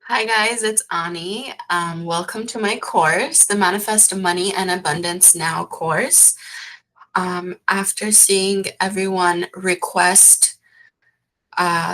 Hi guys, it's Ani. Welcome to my course, the Manifest Money and Abundance Now course. After seeing everyone request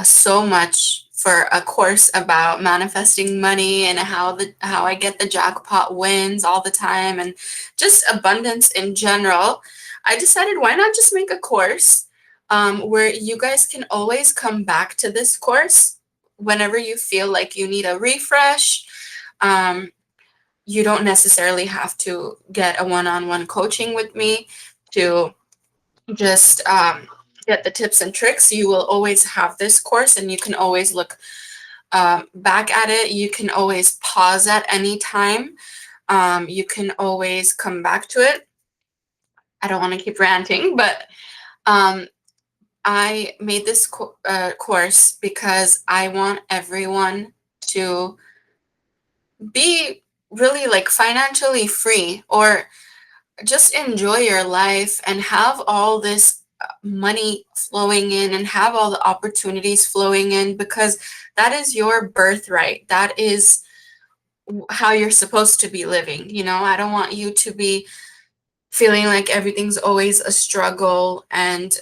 so much for a course about manifesting money and how I get the jackpot wins all the time and just abundance in general, I decided why not just make a course where you guys can always come back to this course whenever you feel like you need a refresh. Um, you don't necessarily have to get a one-on-one coaching with me to just get the tips and tricks. You will always have this course and you can always look back at it. You can always pause at any time. You can always come back to it. I don't want to keep ranting, but um, I made this course because I want everyone to be really like financially free or just enjoy your life and have all this money flowing in and have all the opportunities flowing in because that is your birthright. That is how you're supposed to be living. I don't want you to be feeling like everything's always a struggle and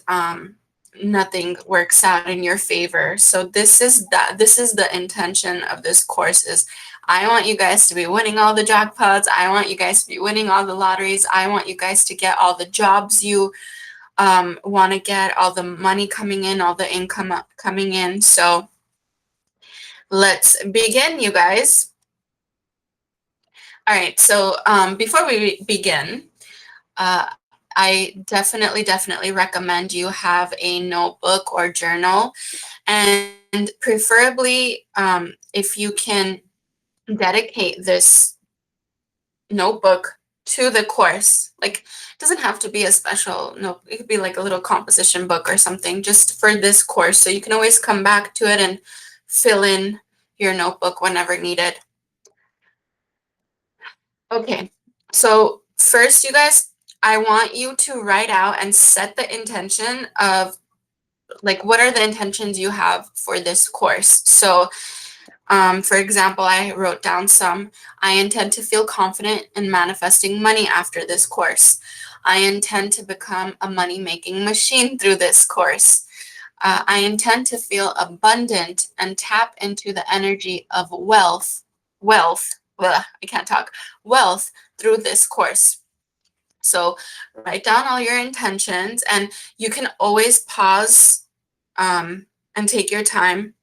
nothing works out in your favor. So this is the intention of this course is I want you guys to be winning all the jackpots. I want you guys to be winning all the lotteries. I want you guys to get all the jobs you want to get, all the money coming in, all the income coming in. So let's begin, you guys. All right, so before we begin, I definitely recommend you have a notebook or journal, and preferably if you can dedicate this notebook to the course. Like, it doesn't have to be a special note. It could be like a little composition book or something just for this course. So you can always come back to it and fill in your notebook whenever needed. Okay, so first, you guys, I want you to write out and set the intention of like what are the intentions you have for this course. So, for example, I wrote down some. I intend to feel confident in manifesting money after this course. I intend to become a money making machine through this course. I intend to feel abundant and tap into the energy of I can't talk, wealth through this course. So write down all your intentions and you can always pause and take your time.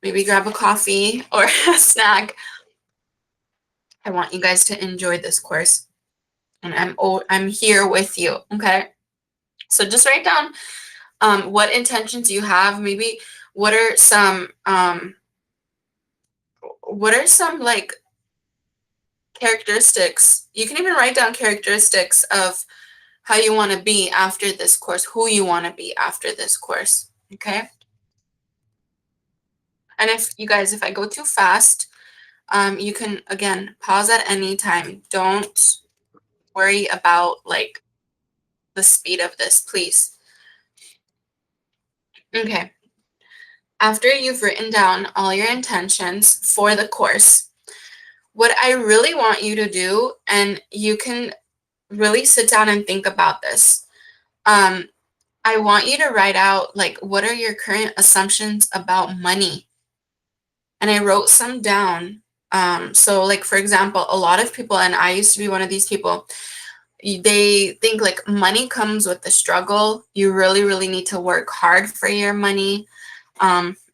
Maybe grab a coffee or a snack. I want you guys to enjoy this course and I'm here with you, okay? So just write down what intentions you have. Maybe what are some like characteristics. You can even write down characteristics of how you want to be after this course, who you want to be after this course, okay? And if I go too fast, you can, again, pause at any time. Don't worry about, like, the speed of this, please. Okay. After you've written down all your intentions for the course, what I really want you to do, and you can really sit down and think about this, I want you to write out, like, what are your current assumptions about money? And I wrote some down. So, like, for example, a lot of people, and I used to be one of these people, they think like money comes with the struggle. You really need to work hard for your money.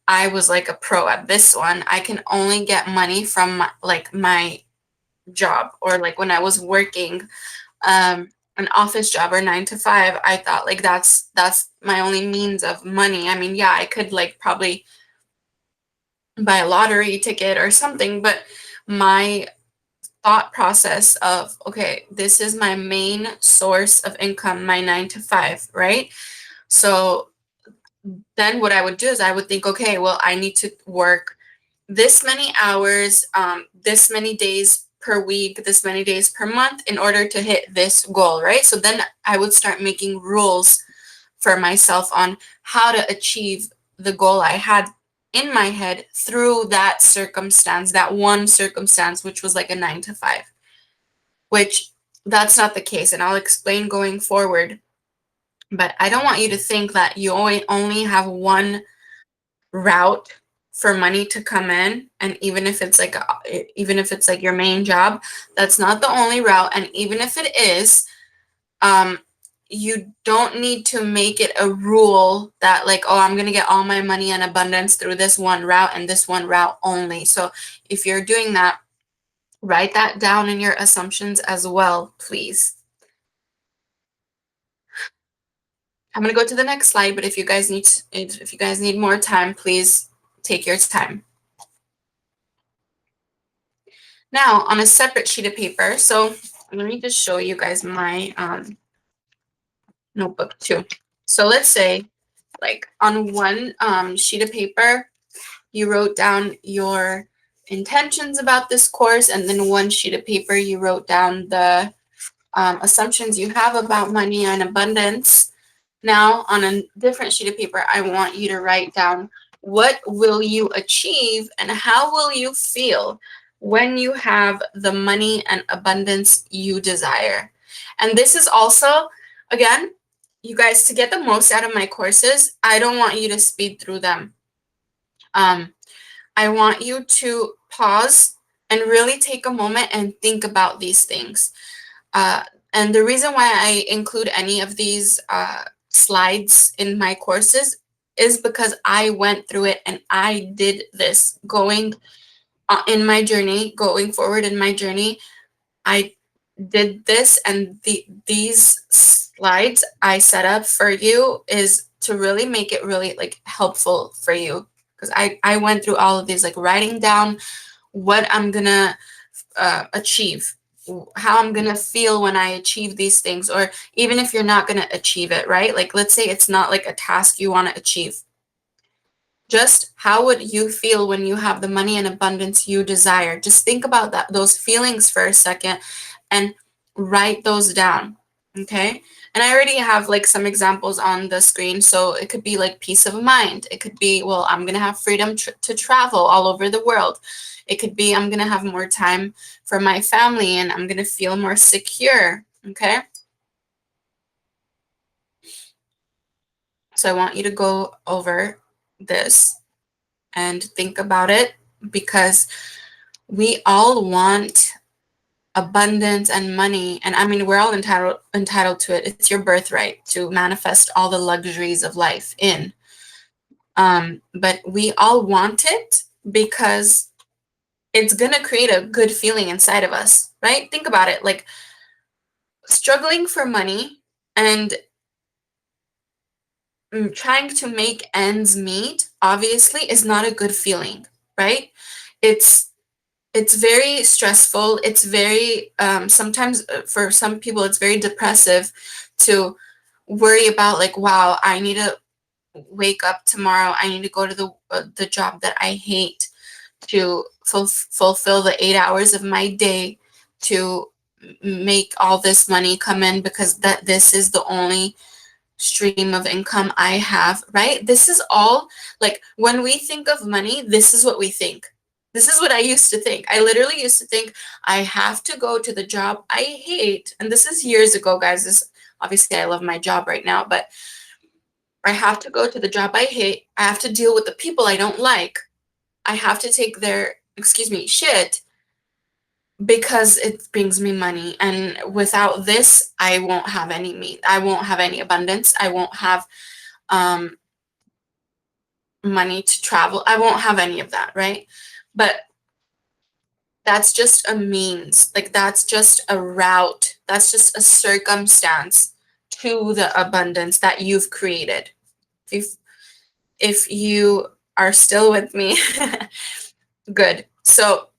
I was like a pro at this one. I can only get money from my job, or like when I was working an office job or 9 to 5. I thought like that's my only means of money. I mean, yeah, I could like probably buy a lottery ticket or something, but my thought process of, okay, this is my main source of income, my 9 to 5, right? So then what I would do is I would think, okay, well, I need to work this many hours, this many days per week, this many days per month in order to hit this goal, right? So then I would start making rules for myself on how to achieve the goal I had in my head through that circumstance, that one circumstance, which was like a 9 to 5, which that's not the case. And I'll explain going forward. But I don't want you to think that you only have one route for money to come in, and even if it's like your main job, that's not the only route. And even if it is, you don't need to make it a rule that like, oh, I'm going to get all my money in abundance through this one route and this one route only. So if you're doing that, write that down in your assumptions as well, please. I'm going to go to the next slide, but if you guys need more time, please take your time. Now, on a separate sheet of paper, so let me just show you guys my notebook too. So let's say, like, on one sheet of paper, you wrote down your intentions about this course, and then one sheet of paper, you wrote down the assumptions you have about money and abundance. Now, on a different sheet of paper, I want you to write down what will you achieve and how will you feel when you have the money and abundance you desire. And this is also, again, you guys, to get the most out of my courses, I don't want you to speed through them. I want you to pause and really take a moment and think about these things. And the reason why I include any of these slides in my courses is because I went through it and I did this going in my journey, going forward in my journey. I did this, and these slides I set up for you is to really make it really like helpful for you, because I went through all of these, like writing down what I'm gonna achieve, how I'm gonna feel when I achieve these things, or even if you're not gonna achieve it, right? Like, let's say it's not like a task you want to achieve. Just how would you feel when you have the money and abundance you desire? Just think about those feelings for a second and write those down, okay? And I already have like some examples on the screen. So it could be like peace of mind. It could be, well, I'm going to have freedom to travel all over the world. It could be, I'm going to have more time for my family and I'm going to feel more secure, okay? So I want you to go over this and think about it, because we all want abundance and money. And I mean, we're all entitled to it. It's your birthright to manifest all the luxuries of life in. But we all want it because it's going to create a good feeling inside of us, right? Think about it. Like, struggling for money and trying to make ends meet, obviously, is not a good feeling, right? It's very stressful. It's very, sometimes for some people, it's very depressive to worry about, like, wow, I need to wake up tomorrow. I need to go to the job that I hate to fulfill the 8 hours of my day to make all this money come in, because this is the only stream of income I have, right? This is all, like, when we think of money, this is what we think. This is what I used to think. I literally used to think I have to go to the job I hate. And this is years ago, guys. This, obviously, I love my job right now, but I have to go to the job I hate. I have to deal with the people I don't like. I have to take their, excuse me, shit, because it brings me money. And without this, I won't have any meat. I won't have any abundance. I won't have money to travel. I won't have any of that, right? But that's just a means. Like, that's just a route. That's just a circumstance to the abundance that you've created. If you are still with me, good. So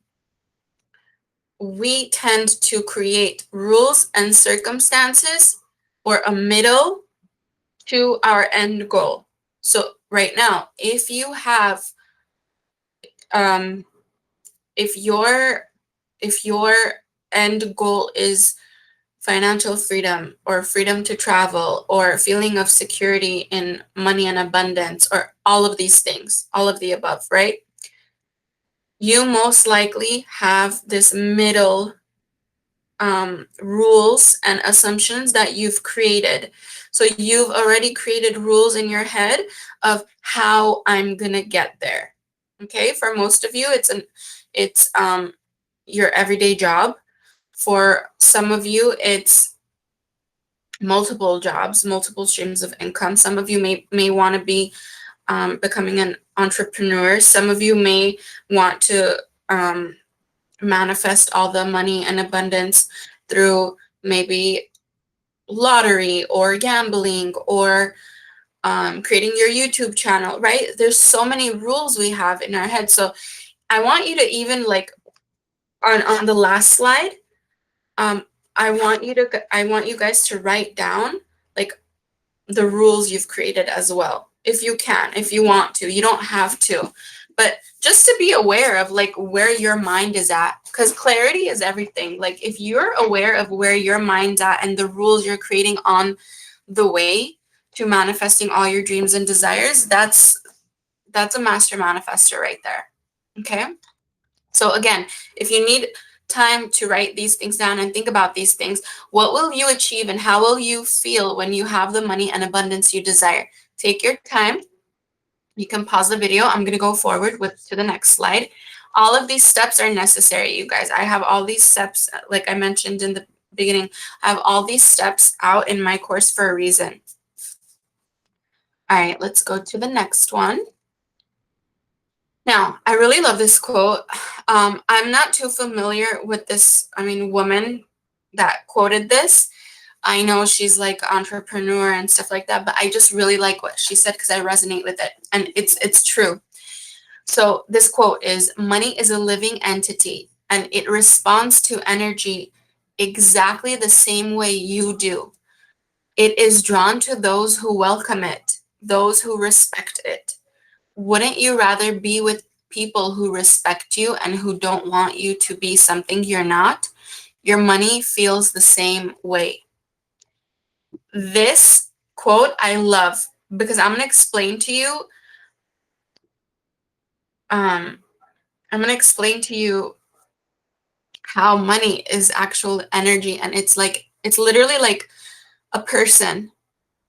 we tend to create rules and circumstances, or a middle to our end goal. So right now, if you have, if your end goal is financial freedom or freedom to travel or feeling of security in money and abundance or all of these things, all of the above, right? You most likely have this middle rules and assumptions that you've created. So you've already created rules in your head of how I'm gonna get there. Okay, for most of you, it's your everyday job. For some of you, it's multiple jobs, multiple streams of income. Some of you may want to be becoming an entrepreneur. Some of you may want to manifest all the money and abundance through maybe lottery or gambling or creating your YouTube channel, right? There's so many rules we have in our head. So I want you to even like on the last slide, um, I want you guys to write down like the rules you've created as well. If you can, if you want to, you don't have to, but just to be aware of like where your mind is at, because clarity is everything. Like if you're aware of where your mind's at and the rules you're creating on the way to manifesting all your dreams and desires, that's a master manifester right there. Okay. So again, if you need time to write these things down and think about these things, what will you achieve and how will you feel when you have the money and abundance you desire? Take your time. You can pause the video. I'm going to go forward to the next slide. All of these steps are necessary, you guys. I have all these steps, like I mentioned in the beginning, I have all these steps out in my course for a reason. All right, let's go to the next one. Now, I really love this quote. I'm not too familiar with this, woman that quoted this. I know she's like an entrepreneur and stuff like that, but I just really like what she said because I resonate with it. And it's true. So this quote is, money is a living entity and it responds to energy exactly the same way you do. It is drawn to those who welcome it, those who respect it. Wouldn't you rather be with people who respect you and who don't want you to be something you're not? Your money feels the same way. This quote I love because I'm going to explain to you how money is actual energy, and it's literally like a person.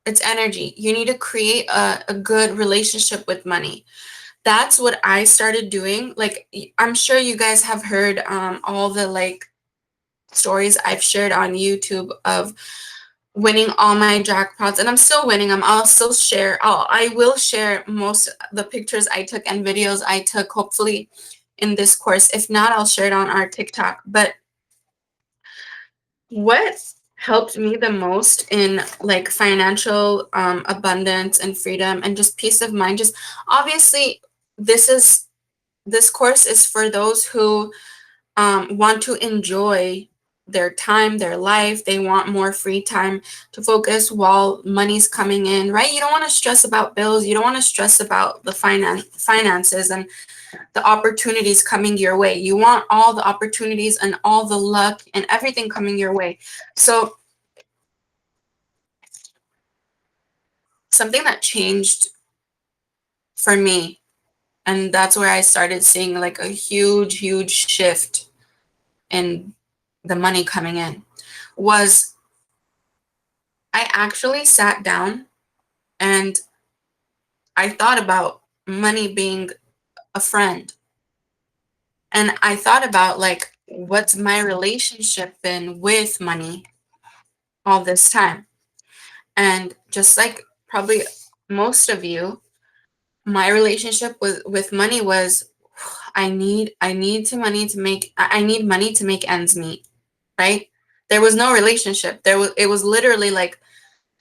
It's energy. You need to create a good relationship with money. That's what I started doing. Like, I'm sure you guys have heard all the like stories I've shared on YouTube of winning all my jackpots, and I'm still winning them. I will share most of the pictures I took and videos I took, hopefully in this course. If not, I'll share it on our TikTok. But what helped me the most in like financial abundance and freedom and just peace of mind, just obviously this course is for those who want to enjoy their time, their life. They want more free time to focus while money's coming in, right? You don't want to stress about bills. You don't want to stress about the finances and the opportunities coming your way. You want all the opportunities and all the luck and everything coming your way. So something that changed for me, and that's where I started seeing like a huge shift in the money coming in, was I actually sat down and I thought about money being a friend. And I thought about like, what's my relationship been with money all this time? And just like probably most of you, my relationship with money was, I need money to make ends meet, right? There was no relationship. It was literally like,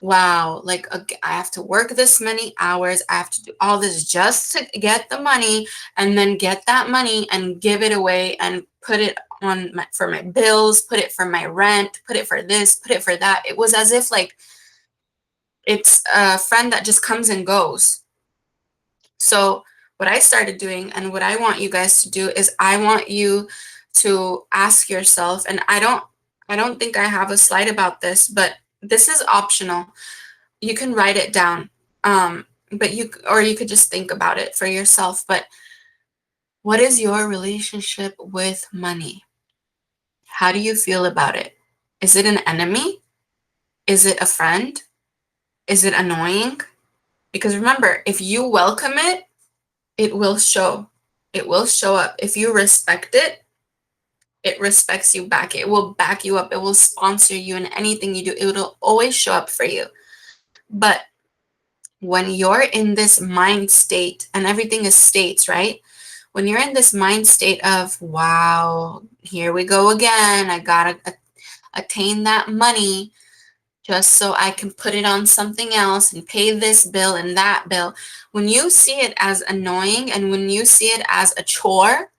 wow, like I have to work this many hours. I have to do all this just to get the money and then get that money and give it away and put it on for my bills, put it for my rent, put it for this, put it for that. It was as if like it's a friend that just comes and goes. So what I started doing and what I want you guys to do is I want you to ask yourself, and I don't think I have a slide about this, but this is optional. You can write it down. But you could just think about it for yourself. But what is your relationship with money? How do you feel about it? Is it an enemy? Is it a friend? Is it annoying? Because remember, if you welcome it, it will show. It will show up. If you respect it, it respects you back. It will back you up. It will sponsor you in anything you do. It will always show up for you. But when you're in this mind state, and everything is states, right? When you're in this mind state of, wow, here we go again. I gotta attain that money just so I can put it on something else and pay this bill and that bill. When you see it as annoying and when you see it as a chore,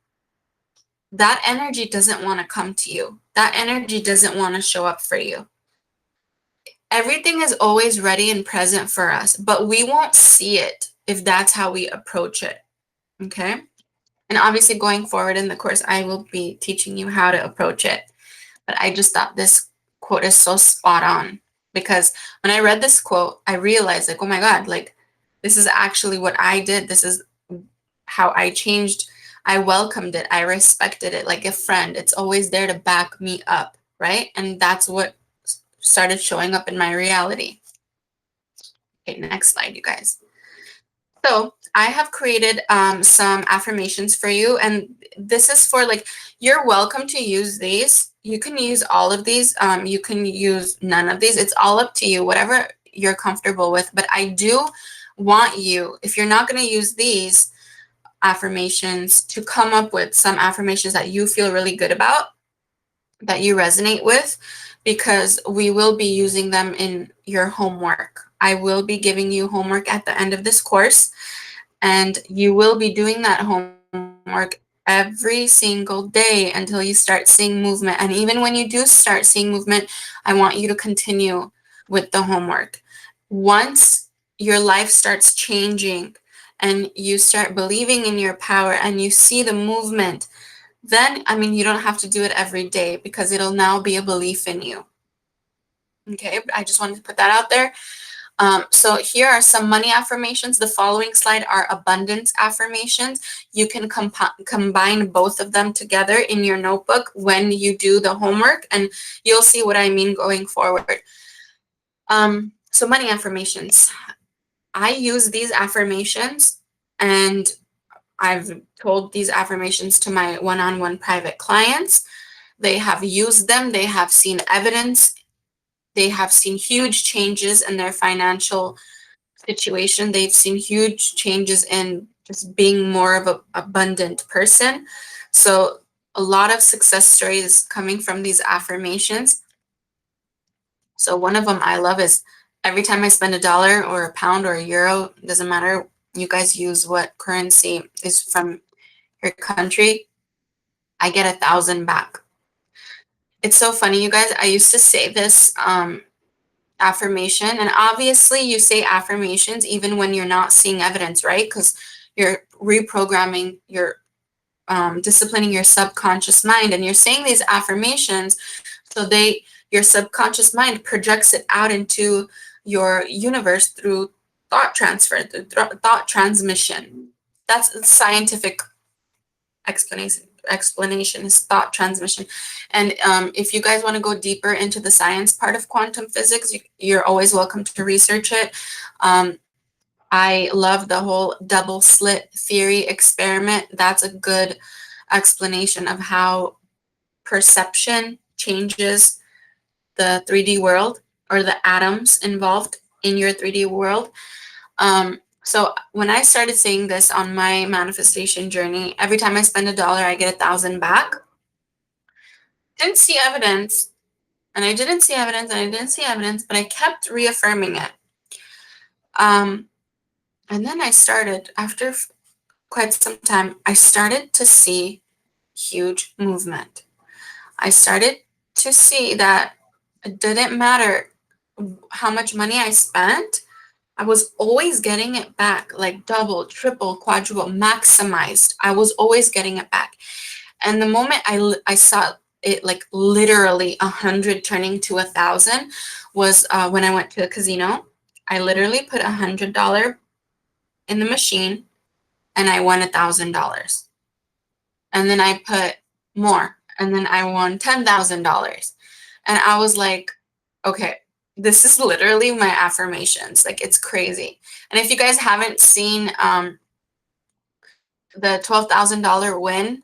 that energy doesn't want to come to you. That energy doesn't want to show up for you. Everything is always ready and present for us, but we won't see it if that's how we approach it. Okay? And obviously, going forward in the course, I will be teaching you how to approach it. But I just thought this quote is so spot on, because when I read this quote, I realized, like, oh my God, like, this is actually what I did. This is how I changed. I welcomed it. I respected it like a friend. It's always there to back me up, right? And that's what started showing up in my reality. Okay, next slide, you guys. So I have created some affirmations for you, and this is for, like, you're welcome to use these. You can use all of these. You can use none of these. It's all up to you, whatever you're comfortable with. But I do want you, if you're not going to use these affirmations, to come up with some affirmations that you feel really good about, that you resonate with, because we will be using them in your homework. I will be giving you homework at the end of this course, and you will be doing that homework every single day until you start seeing movement. And even when you do start seeing movement, I want you to continue with the homework. Once your life starts changing and you start believing in your power and you see the movement, then, I mean, you don't have to do it every day because it'll now be a belief in you. Okay, I just wanted to put that out there. So here are some money affirmations. The following slide are abundance affirmations. You can combine both of them together in your notebook when you do the homework, and you'll see what I mean going forward. So money affirmations. I use these affirmations, and I've told these affirmations to my one-on-one private clients. They have used them. They have seen evidence. They have seen huge changes in their financial situation. They've seen huge changes in just being more of an abundant person. So a lot of success stories coming from these affirmations. So one of them I love is, every time I spend $1 or a pound or a euro, doesn't matter, you guys use what currency is from your country, I get 1,000 back. It's so funny, you guys. I used to say this affirmation, and obviously you say affirmations even when you're not seeing evidence, right? Because you're reprogramming, you're disciplining your subconscious mind, and you're saying these affirmations so your subconscious mind projects it out into your universe through thought transfer, through thought transmission. That's scientific explanation is thought transmission. And if you guys want to go deeper into the science part of quantum physics, you're always welcome to research it. I love the whole double slit theory experiment. That's a good explanation of how perception changes the 3D world, or the atoms involved in your 3D world. So when I started saying this on my manifestation journey, every time I spend $1, I get 1,000 back. Didn't see evidence, and I didn't see evidence, and I didn't see evidence, but I kept reaffirming it. And then I started, after quite some time, I started to see huge movement. I started to see that it didn't matter how much money I spent, I was always getting it back, like double, triple, quadruple, maximized. I was always getting it back. And the moment I saw it like literally 100 turning to 1,000 was when I went to a casino. I literally put $100 in the machine and I won $1,000. And then I put more and then I won $10,000. And I was like, okay, this is literally my affirmations. Like, it's crazy. And if you guys haven't seen the $12,000 win,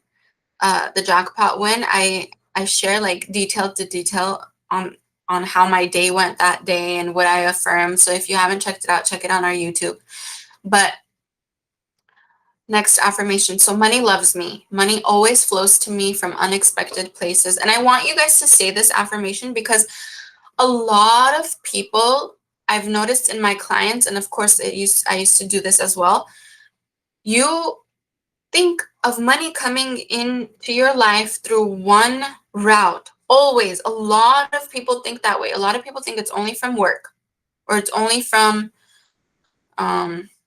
the jackpot win, I share like detail to detail on how my day went that day and what I affirmed. So if you haven't checked it out, check it on our YouTube. But next affirmation. So money loves me. Money always flows to me from unexpected places. And I want you guys to say this affirmation because a lot of people I've noticed in my clients, and of course I used to do this as well. You think of money coming into your life through one route. Always. A lot of people think that way. A lot of people think it's only from work, or it's only from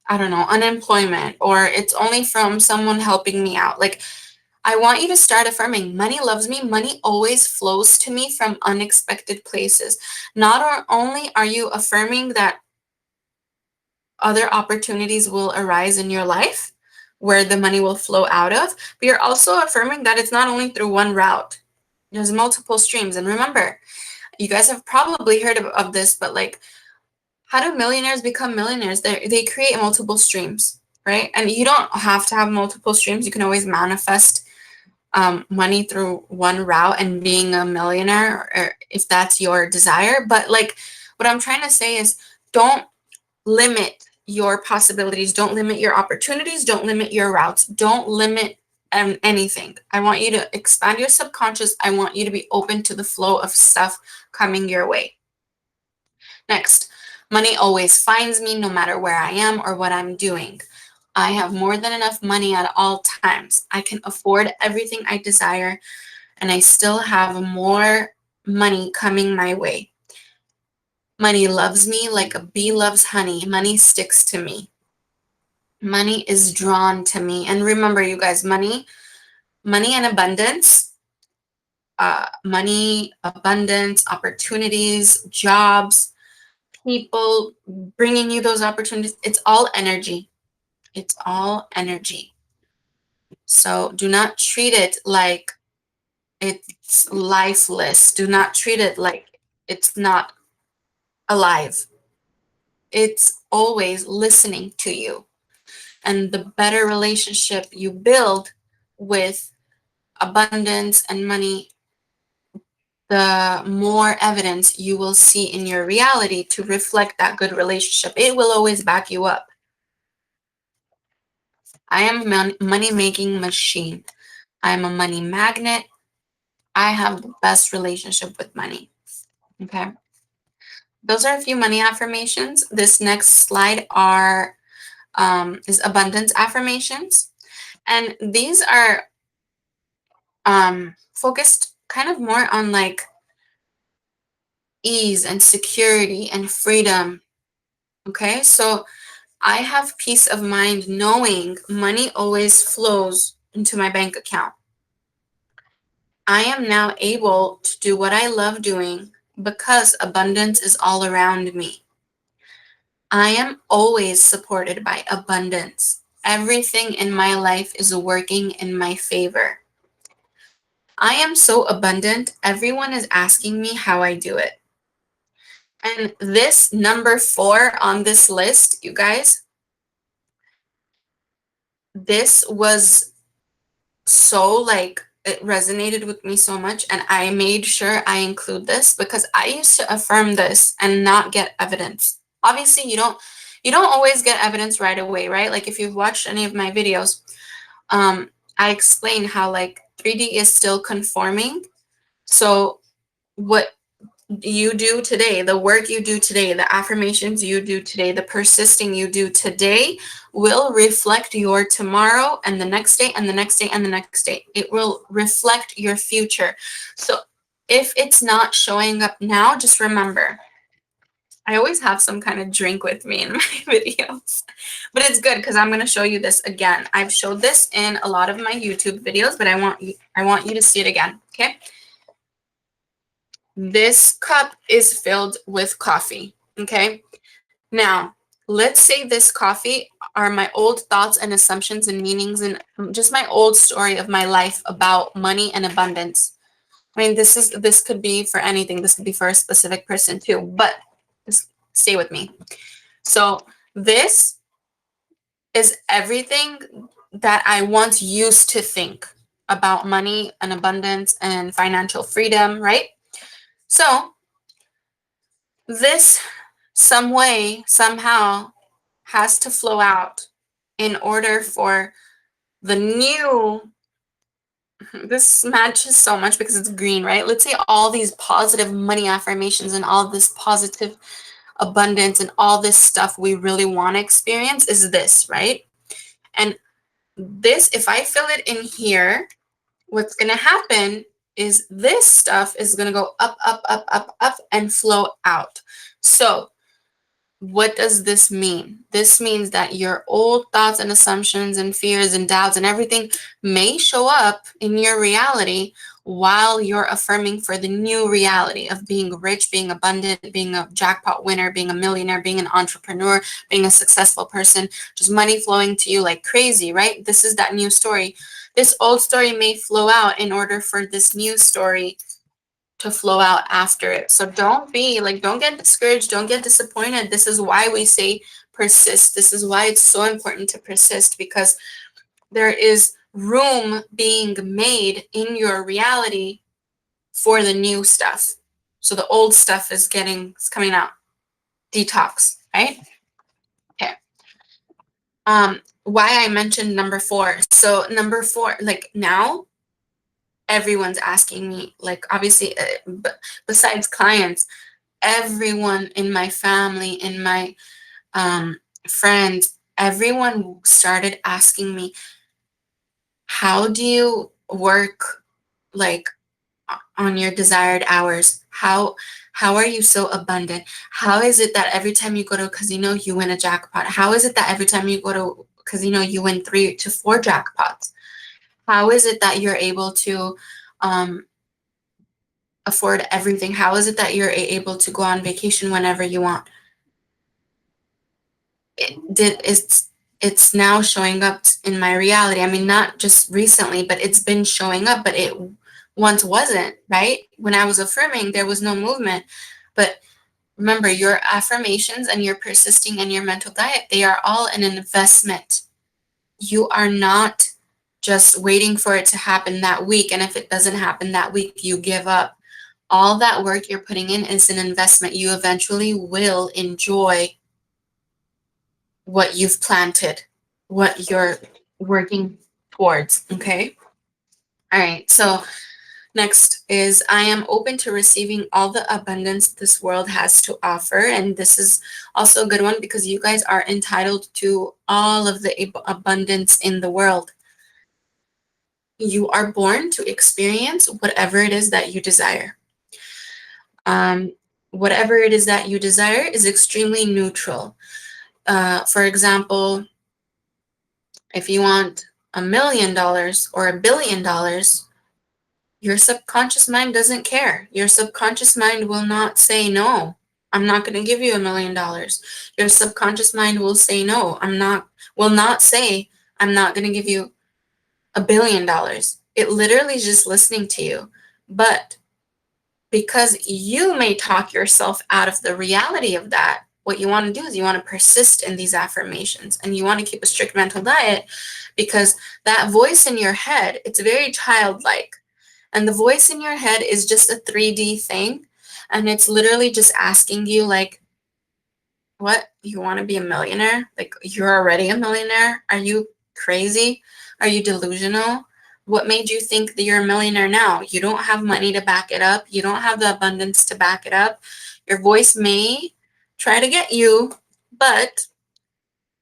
I don't know, unemployment, or it's only from someone helping me out. Like, I want you to start affirming money loves me. Money always flows to me from unexpected places. Not only are you affirming that other opportunities will arise in your life where the money will flow out of, but you're also affirming that it's not only through one route. There's multiple streams. And remember, you guys have probably heard of this, but like, how do millionaires become millionaires? They create multiple streams, right? And you don't have to have multiple streams. You can always manifest money through one route and being a millionaire, or if that's your desire. But like, what I'm trying to say is, don't limit your possibilities. Don't limit your opportunities. Don't limit your routes. Don't limit anything. I want you to expand your subconscious. I want you to be open to the flow of stuff coming your way. Next, money always finds me no matter where I am or what I'm doing. I have more than enough money at all times. I can afford everything I desire, and I still have more money coming my way. Money loves me like a bee loves honey. Money sticks to me. Money is drawn to me. And remember, you guys, money and abundance, money, abundance, opportunities, jobs, people bringing you those opportunities, it's all energy. It's all energy. So do not treat it like it's lifeless. Do not treat it like it's not alive. It's always listening to you. And the better relationship you build with abundance and money, the more evidence you will see in your reality to reflect that good relationship. It will always back you up. I am a money-making machine. I am a money magnet. I have the best relationship with money. Okay. Those are a few money affirmations. This next slide is abundance affirmations. And these are focused kind of more on like ease and security and freedom. Okay, so I have peace of mind knowing money always flows into my bank account. I am now able to do what I love doing because abundance is all around me. I am always supported by abundance. Everything in my life is working in my favor. I am so abundant, everyone is asking me how I do it. And this number 4 on this list, you guys, this was so like, it resonated with me so much, and I made sure I include this because I used to affirm this and not get evidence. Obviously, you don't always get evidence right away, right? Like if you've watched any of my videos, I explain how like 3D is still conforming. So what you do today, the work you do today, the affirmations you do today, the persisting you do today will reflect your tomorrow and the next day and the next day and the next day. It will reflect your future. So if it's not showing up now, just remember, I always have some kind of drink with me in my videos, but it's good because I'm going to show you this again. I've showed this in a lot of my YouTube videos, but I want you to see it again. Okay. This cup is filled with coffee, okay? Now, let's say this coffee are my old thoughts and assumptions and meanings and just my old story of my life about money and abundance. I mean, this could be for anything. This could be for a specific person too, but just stay with me. So, this is everything that I once used to think about money and abundance and financial freedom, right? So, this some way, somehow, has to flow out in order for the new. This matches so much because it's green, right? Let's say all these positive money affirmations and all this positive abundance and all this stuff we really want to experience is this, right? And this, if I fill it in here, what's going to happen is this stuff is going to go up, up, up, up, up, and flow out. So what does this mean? This means that your old thoughts and assumptions and fears and doubts and everything may show up in your reality while you're affirming for the new reality of being rich, being abundant, being a jackpot winner, being a millionaire, being an entrepreneur, being a successful person, just money flowing to you like crazy, right? This is that new story. This old story may flow out in order for this new story to flow out after it. So don't get discouraged, don't get disappointed. This is why we say persist. This is why it's so important to persist, because there is room being made in your reality for the new stuff. So the old stuff is coming out. Detox, right? Okay. Why I mentioned number 4. So number 4, like now everyone's asking me, like obviously, besides clients, everyone in my family, in my friends, everyone started asking me, how do you work like on your desired hours? How are you so abundant? How is it that every time you go to a casino you win a jackpot? How is it that every time you go to a casino you win 3 to 4 jackpots? How is it that you're able to afford everything? How is it that you're able to go on vacation whenever you want? It's now showing up in my reality. I mean, not just recently, but it's been showing up, but it once wasn't, right? When I was affirming, there was no movement. But remember, your affirmations and your persisting and your mental diet, they are all an investment. You are not just waiting for it to happen that week. And if it doesn't happen that week, you give up. All that work you're putting in is an investment. You eventually will enjoy what you've planted, what you're working towards. Okay. All right. So next is, I am open to receiving all the abundance this world has to offer. And this is also a good one because you guys are entitled to all of the abundance in the world. You are born to experience whatever it is that you desire. Whatever it is that you desire is extremely neutral. For example, if you want $1 million or $1 billion, your subconscious mind doesn't care. Your subconscious mind will not say, no, I'm not going to give you $1 million. Your subconscious mind will say, no, will not say, I'm not going to give you $1 billion. It literally is just listening to you. But because you may talk yourself out of the reality of that, what you want to do is you want to persist in these affirmations and you want to keep a strict mental diet, because that voice in your head, it's very childlike. And the voice in your head is just a 3D thing. And it's literally just asking you, like, what? You want to be a millionaire? Like, you're already a millionaire? Are you crazy? Are you delusional? What made you think that you're a millionaire now? You don't have money to back it up. You don't have the abundance to back it up. Your voice may try to get you, but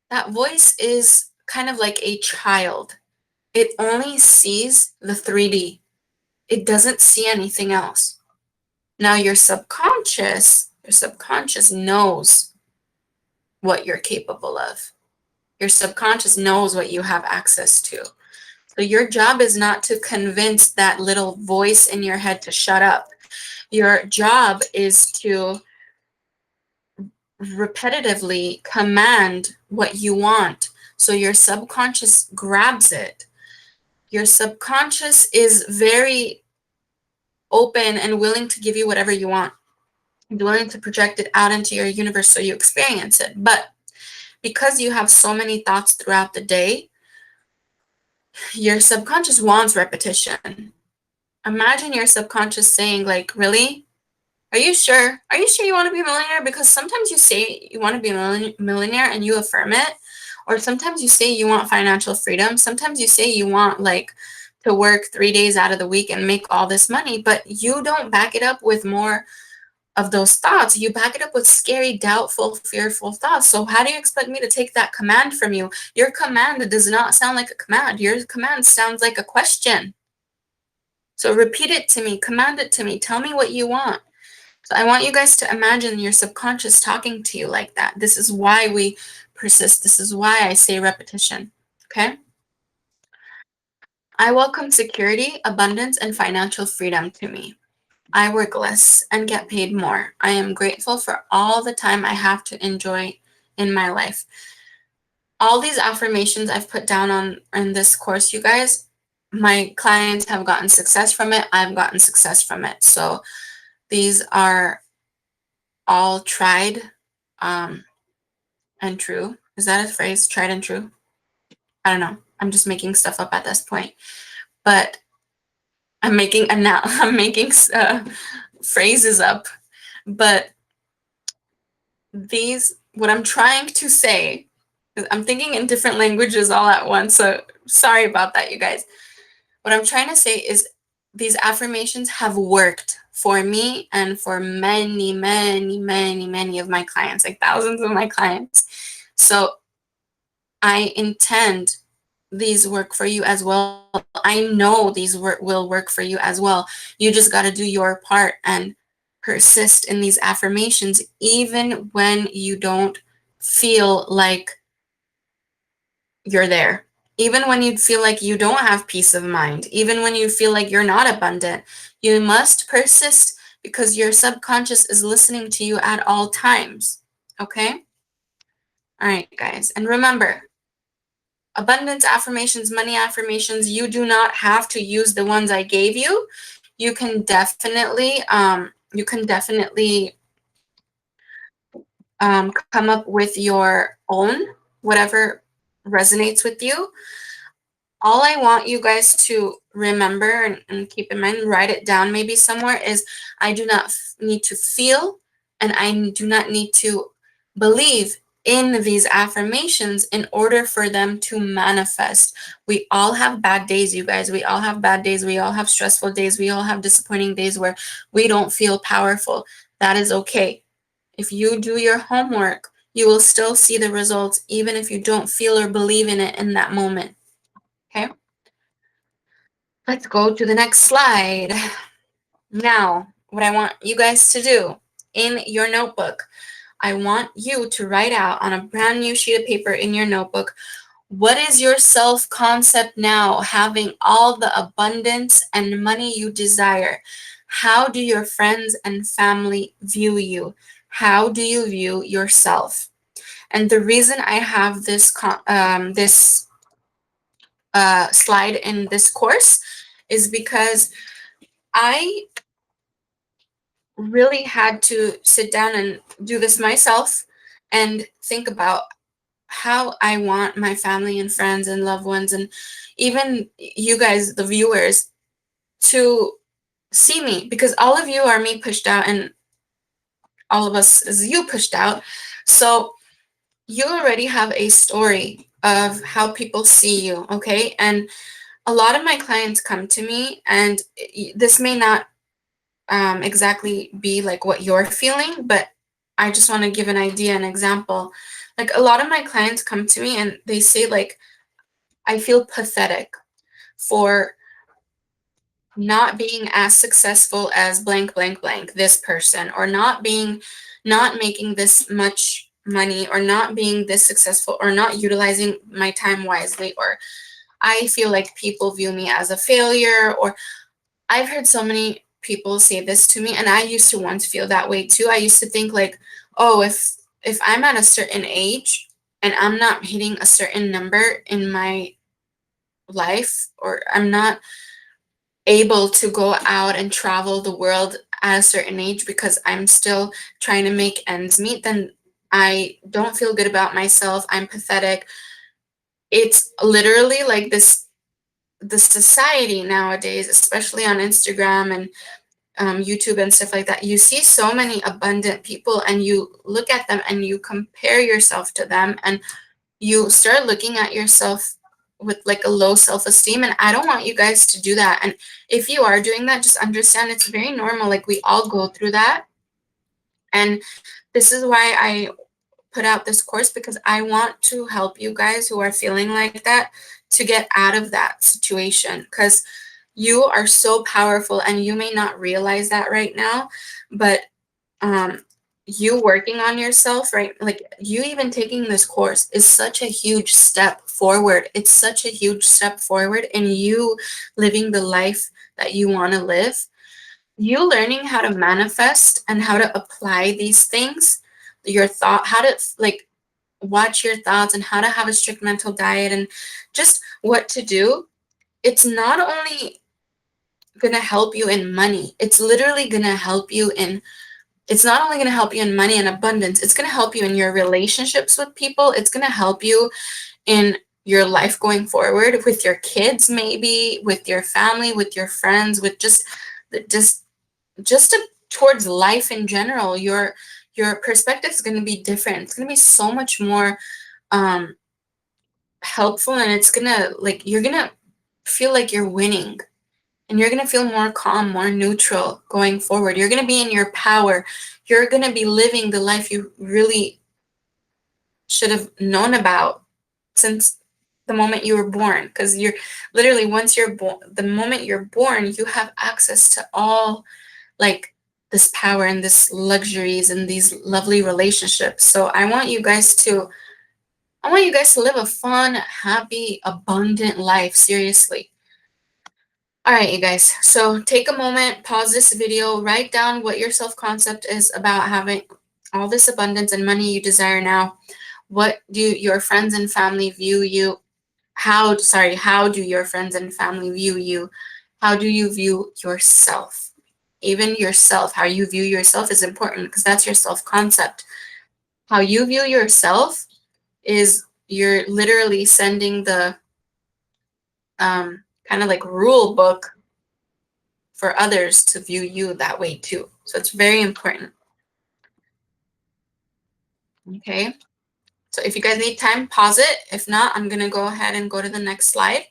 that voice is kind of like a child. It only sees the 3D. It doesn't see anything else. Now your subconscious knows what you're capable of. Your subconscious knows what you have access to. So your job is not to convince that little voice in your head to shut up. Your job is to repetitively command what you want, so your subconscious grabs it. Your subconscious is very open and willing to give you whatever you want, willing to project it out into your universe so you experience it. But because you have so many thoughts throughout the day, your subconscious wants repetition. Imagine your subconscious saying, like, really? Are you sure? Are you sure you want to be a millionaire? Because sometimes you say you want to be a millionaire and you affirm it. Or sometimes you say you want financial freedom. Sometimes you say you want, like, to work 3 days out of the week and make all this money, but you don't back it up with more of those thoughts. You back it up with scary, doubtful, fearful thoughts. So how do you expect me to take that command from you? Your command does not sound like a command. Your command sounds like a question. So repeat it to me, command it to me, tell me what you want. So I want you guys to imagine your subconscious talking to you like that. This is why we persist. This is why I say repetition. Okay? I welcome security, abundance, and financial freedom to me. I work less and get paid more. I am grateful for all the time I have to enjoy in my life. All these affirmations I've put down on in this course, you guys, my clients have gotten success from it. I've gotten success from it. So these are all tried and true. Is that a phrase? Tried and true? I don't know. I'm just making stuff up at this point. But I'm making phrases up. But what I'm trying to say, I'm thinking in different languages all at once. So sorry about that, you guys. What I'm trying to say is these affirmations have worked for me and for many, many, many, many of my clients, like thousands of my clients. So I intend these work for you as well. I know these will work for you as well. You just got to do your part and persist in these affirmations, even when you don't feel like you're there. Even when you feel like you don't have peace of mind, even when you feel like you're not abundant, you must persist because your subconscious is listening to you at all times. Okay? All right, guys. And remember, abundance affirmations, money affirmations, you do not have to use the ones I gave you. You can definitely come up with your own, whatever resonates with you. All I want you guys to remember and keep in mind, write it down maybe somewhere, is I do not need to feel and I do not need to believe in these affirmations in order for them to manifest. We all have bad days, you guys. We all have bad days. We all have stressful days. We all have disappointing days where we don't feel powerful. That is okay. If you do your homework, you will still see the results, even if you don't feel or believe in it in that moment. Okay? Let's go to the next slide. Now, what I want you guys to do in your notebook, I want you to write out on a brand new sheet of paper in your notebook, what is your self-concept now, having all the abundance and money you desire? How do your friends and family view you? How do you view yourself? And the reason I have this slide in this course is because I really had to sit down and do this myself and think about how I want my family and friends and loved ones and even you guys, the viewers, to see me, because all of you are me pushed out and all of us is you pushed out. So you already have a story of how people see you, okay? And a lot of my clients come to me, and this may not exactly be like what you're feeling, but I just want to give an idea, an example. Like a lot of my clients come to me and they say, like, I feel pathetic for not being as successful as blank, blank, blank, this person, or not making this much money, or not being this successful, or not utilizing my time wisely, or I feel like people view me as a failure, or I've heard so many people say this to me, and I used to once feel that way too. I used to think like, oh, if I'm at a certain age and I'm not hitting a certain number in my life, or I'm not able to go out and travel the world at a certain age because I'm still trying to make ends meet, then I don't feel good about myself. I'm pathetic. It's literally like this, the society nowadays, especially on Instagram and YouTube and stuff like that. You see so many abundant people and you look at them and you compare yourself to them, and you start looking at yourself with like a low self-esteem, and I don't want you guys to do that. And if you are doing that, just understand it's very normal. Like, we all go through that. And this is why I put out this course, because I want to help you guys who are feeling like that to get out of that situation, because you are so powerful and you may not realize that right now, but you working on yourself, right? Like, you even taking this course is such a huge step forward. It's such a huge step forward in you living the life that you want to live. You learning how to manifest and how to apply these things, your thought, how to like watch your thoughts and how to have a strict mental diet and just what to do. It's not only going to help you in money, it's literally going to help you in, it's not only going to help you in money and abundance, it's going to help you in your relationships with people. It's going to help you in your life going forward, with your kids, maybe with your family, with your friends, with just towards life in general. Your perspective is going to be different. It's going to be so much more helpful, and it's going to, like, you're going to feel like you're winning, and you're going to feel more calm, more neutral going forward. You're going to be in your power. You're going to be living the life you really should have known about since the moment you were born, because you're literally, once you're born, the moment you're born, you have access to all, like, this power and this luxuries and these lovely relationships. So I want you guys to live a fun, happy, abundant life. Seriously. All right, you guys. So take a moment, pause this video, write down what your self-concept is about having all this abundance and money you desire now. What do your friends and family view you? How do your friends and family view you? How do you view yourself? Even yourself, how you view yourself is important, because that's your self-concept. How you view yourself is, you're literally sending the kind of like rule book for others to view you that way too. So it's very important. Okay. So if you guys need time, pause it. If not, I'm going to go ahead and go to the next slide.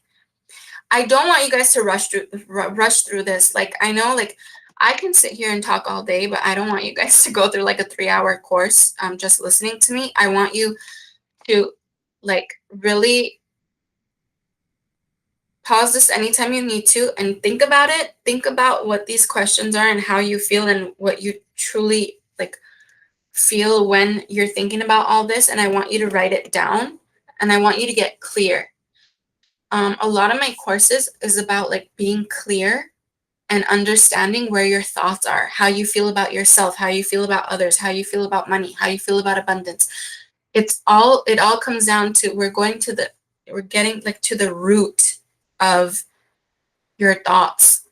I don't want you guys to rush through this. Like, I know, like, I can sit here and talk all day, but I don't want you guys to go through like a 3-hour course just listening to me. I want you to, like, really pause this anytime you need to and think about it. Think about what these questions are and how you feel and what you truly, like, feel when you're thinking about all this. And I want you to write it down, and I want you to get clear. A lot of my courses is about, like, being clear and understanding where your thoughts are, how you feel about yourself, how you feel about others, how you feel about money, how you feel about abundance. It all comes down to, we're getting, like, to the root of your thoughts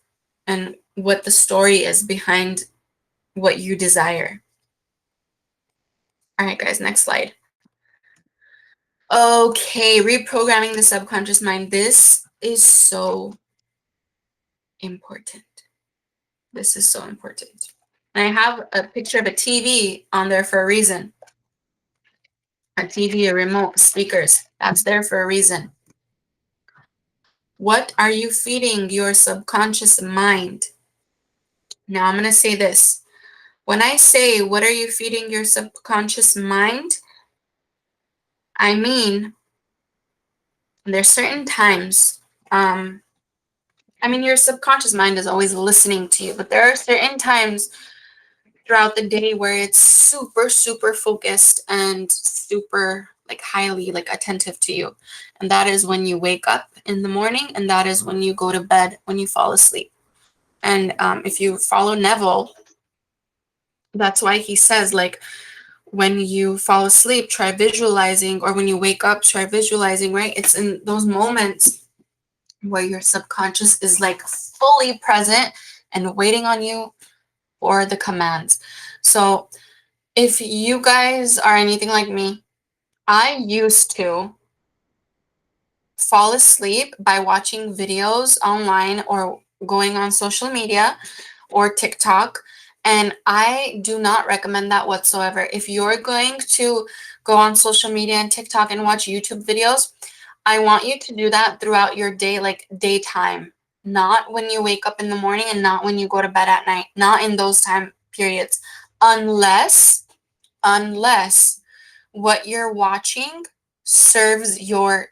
and what the story is behind what you desire. All right, guys, next slide. Okay, reprogramming the subconscious mind. This is so important. This is so important. And I have a picture of a TV on there for a reason. A TV, a remote, speakers. That's there for a reason. What are you feeding your subconscious mind? Now I'm going to say this. When I say, what are you feeding your subconscious mind? I mean, there's certain times, I mean, your subconscious mind is always listening to you, but there are certain times throughout the day where it's super, super focused and super, like, highly, like, attentive to you. And that is when you wake up in the morning, and that is when you go to bed, when you fall asleep. And if you follow Neville, that's why he says, like, when you fall asleep, try visualizing, or when you wake up, try visualizing, right? It's in those moments where your subconscious is like fully present and waiting on you for the commands. So if you guys are anything like me, I used to fall asleep by watching videos online or going on social media or TikTok. And I do not recommend that whatsoever. If you're going to go on social media and TikTok and watch YouTube videos, I want you to do that throughout your day, like daytime, not when you wake up in the morning and not when you go to bed at night, not in those time periods, unless what you're watching serves your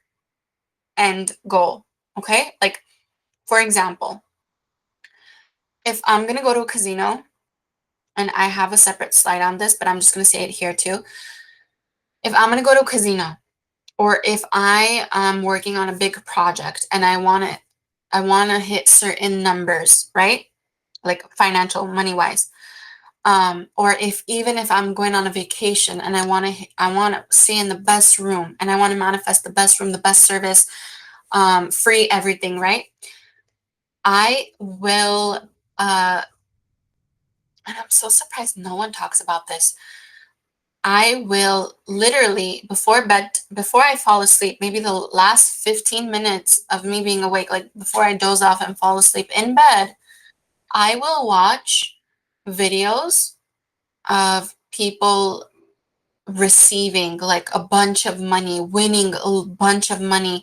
end goal. Okay? Like, for example, if I'm going to go to a casino, and I have a separate slide on this, but I'm just going to say it here too. If I'm going to go to a casino, or if I am working on a big project and I want to hit certain numbers, right? Like financial, money wise. Or if I'm going on a vacation and I want to stay in the best room and I want to manifest the best room, the best service, free everything, right? I will, and I'm so surprised no one talks about this. I will literally, before I fall asleep, maybe the last 15 minutes of me being awake, like before I doze off and fall asleep in bed, I will watch videos of people receiving like a bunch of money, winning a bunch of money,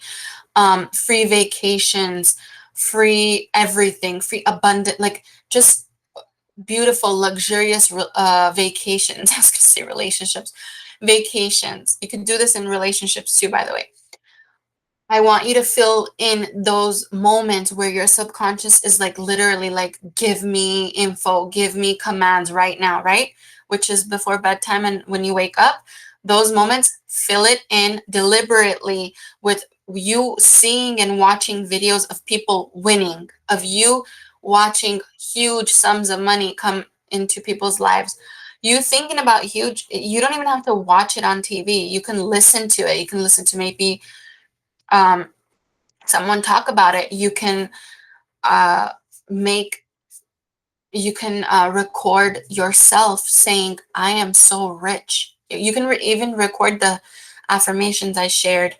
free vacations, free everything, free abundant, like just beautiful, luxurious vacations. I was going to say relationships, vacations. You could do this in relationships too, by the way. I want you to fill in those moments where your subconscious is like literally like, give me info, give me commands right now, right? Which is before bedtime and when you wake up. Those moments, fill it in deliberately with you seeing and watching videos of people winning, of you watching huge sums of money come into people's lives. You thinking about huge, you don't even have to watch it on TV. You can listen to it. You can listen to maybe um, someone talk about it. You can uh, make, you can record yourself saying, I am so rich. You can even record the affirmations I shared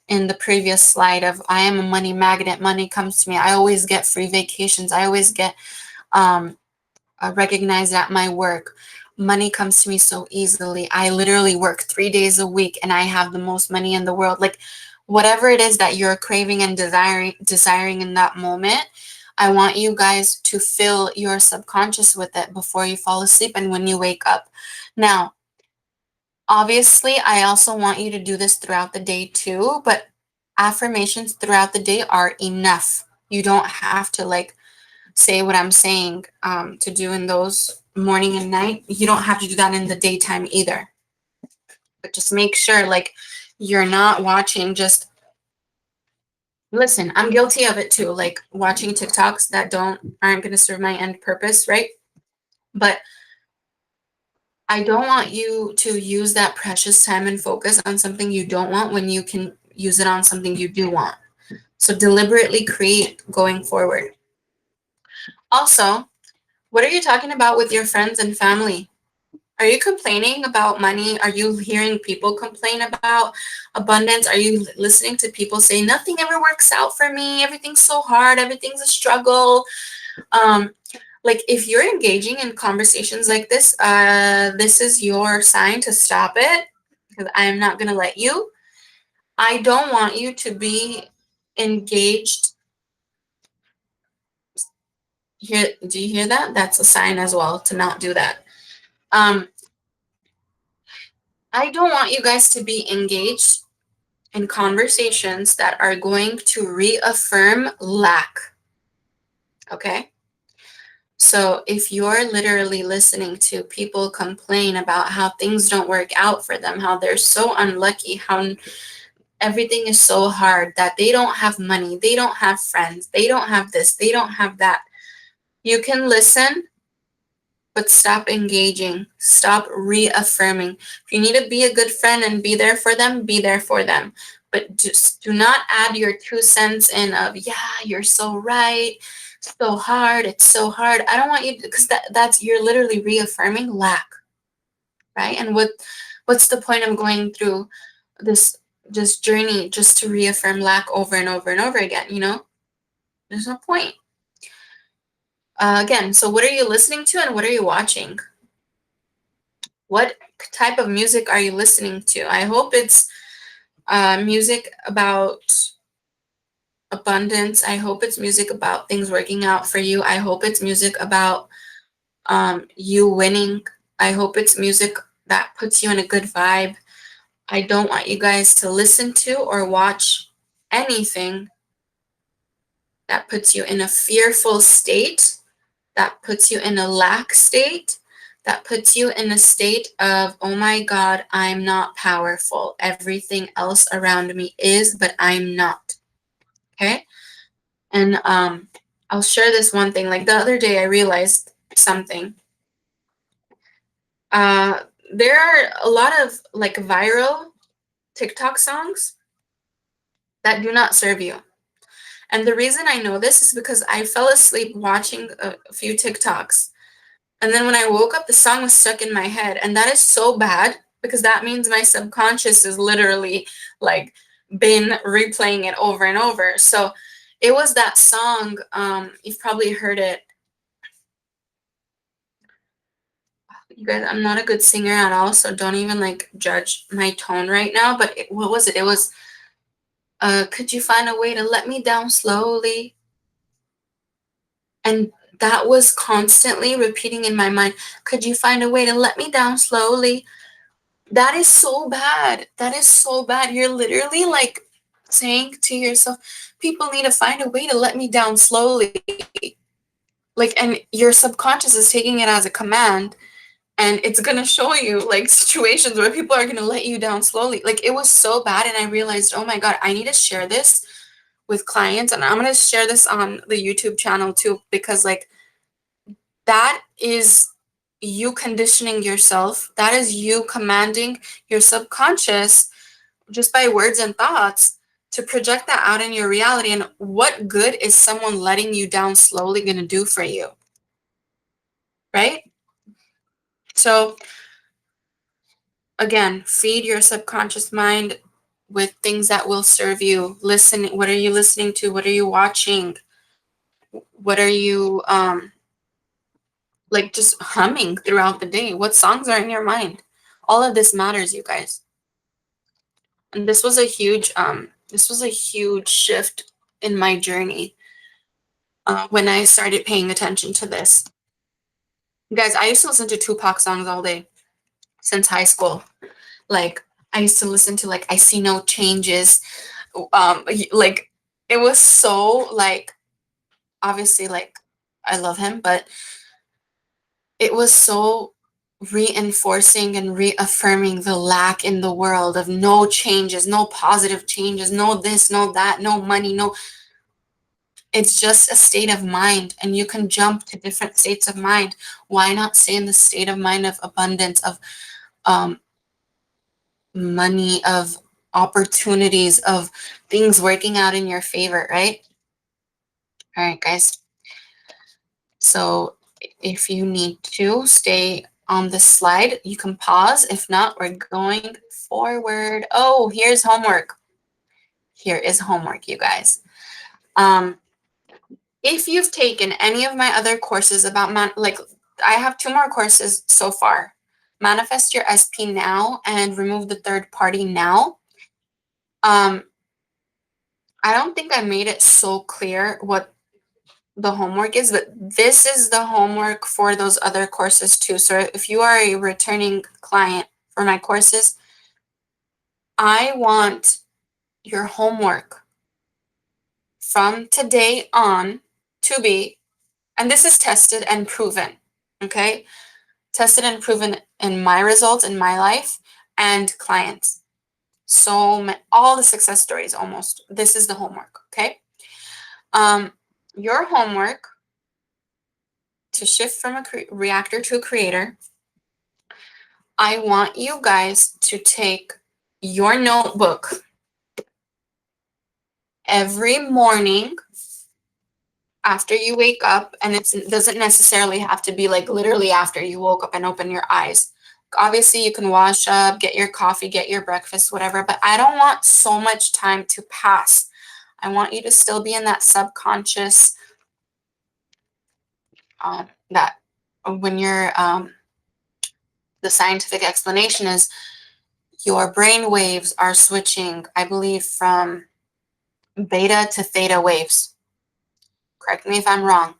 in the previous slide of, I am a money magnet. Money comes to me. I always get free vacations. I always get recognized at my work. Money comes to me so easily. I literally work 3 days a week and I have the most money in the world. Like, whatever it is that you're craving and desiring in that moment, I want you guys to fill your subconscious with it before you fall asleep and when you wake up. Now, obviously, I also want you to do this throughout the day too, but affirmations throughout the day are enough. You don't have to like say what I'm saying to do in those morning and night. You don't have to do that in the daytime either. But just make sure like you're not watching just, listen, I'm guilty of it too, like watching TikToks that aren't going to serve my end purpose, right? But I don't want you to use that precious time and focus on something you don't want when you can use it on something you do want. So deliberately create going forward. Also, what are you talking about with your friends and family? Are you complaining about money? Are you hearing people complain about abundance? Are you listening to people say, nothing ever works out for me? Everything's so hard. Everything's a struggle. Like, if you're engaging in conversations like this is your sign to stop it, because I am not going to let you. I don't want you to be engaged. Here, do you hear that? That's a sign as well to not do that. I don't want you guys to be engaged in conversations that are going to reaffirm lack. Okay? So if you're literally listening to people complain about how things don't work out for them, how they're so unlucky, how everything is so hard, that they don't have money, they don't have friends, they don't have this, they don't have that, You can listen, but stop engaging. Stop reaffirming. If you need to be a good friend and be there for them, be there for them. But just do not add your 2 cents in of, yeah, you're so right. So hard. It's so hard. I don't want you to, because that's you're literally reaffirming lack, right? And what's the point of going through this journey just to reaffirm lack over and over and over again, you know? There's no point. Again, so what are you listening to and what are you watching? What type of music are you listening to? I hope it's music about abundance. I hope it's music about things working out for you. I hope it's music about you winning. I hope it's music that puts you in a good vibe. I don't want you guys to listen to or watch anything that puts you in a fearful state, that puts you in a lack state, that puts you in a state of, oh my God, I'm not powerful. Everything else around me is, but I'm not. Okay? And I'll share this one thing. Like the other day, I realized something. There are a lot of like viral TikTok songs that do not serve you. And the reason I know this is because I fell asleep watching a few TikToks. And then when I woke up, the song was stuck in my head. And that is so bad because that means my subconscious is literally like been replaying it over and over. So it was that song. You've probably heard it. You guys, I'm not a good singer at all, so don't even like judge my tone right now. But what was it? It was, could you find a way to let me down slowly? And that was constantly repeating in my mind. Could you find a way to let me down slowly? That is so bad. That is so bad. You're literally like saying to yourself, people need to find a way to let me down slowly. Like, and your subconscious is taking it as a command, and it's gonna show you like situations where people are gonna let you down slowly. Like, it was so bad, and I realized, oh my God, I need to share this with clients, and I'm gonna share this on the YouTube channel too, because like that is you conditioning yourself. That is you commanding your subconscious just by words and thoughts to project that out in your reality. And what good is someone letting you down slowly going to do for you? Right? So, again, feed your subconscious mind with things that will serve you. Listen, what are you listening to? What are you watching? What are you like just humming throughout the day? What songs are in your mind? All of this matters, you guys. And this was a huge shift in my journey when I started paying attention to this. Guys, I used to listen to Tupac songs all day since high school. Like, I used to listen to like I See No Changes. Like, it was so like, obviously, like, I love him, but it was so reinforcing and reaffirming the lack in the world of no changes, no positive changes, no this, no that, no money, no. It's just a state of mind, and you can jump to different states of mind. Why not stay in the state of mind of abundance, of um, money, of opportunities, of things working out in your favor, right? All right, guys. So if you need to stay on the slide, you can pause. If not, we're going forward. Oh, here's homework. Here is homework, you guys. If you've taken any of my other courses about like I have 2 more courses so far. Manifest Your SP Now and Remove the Third Party Now. I don't think I made it so clear what the homework is, but this is the homework for those other courses too. So if you are a returning client for my courses, I want your homework from today on to be, and this is tested and proven, okay? Tested and proven in my results in my life and clients. So all the success stories almost. This is the homework, okay? Your homework to shift from a reactor to a creator, I want you guys to take your notebook every morning after you wake up, and it doesn't necessarily have to be like literally after you woke up and open your eyes. Obviously, you can wash up, get your coffee, get your breakfast, whatever, but I don't want so much time to pass. I want you to still be in that subconscious, that when you're, the scientific explanation is your brain waves are switching, I believe, from beta to theta waves. Correct me if I'm wrong,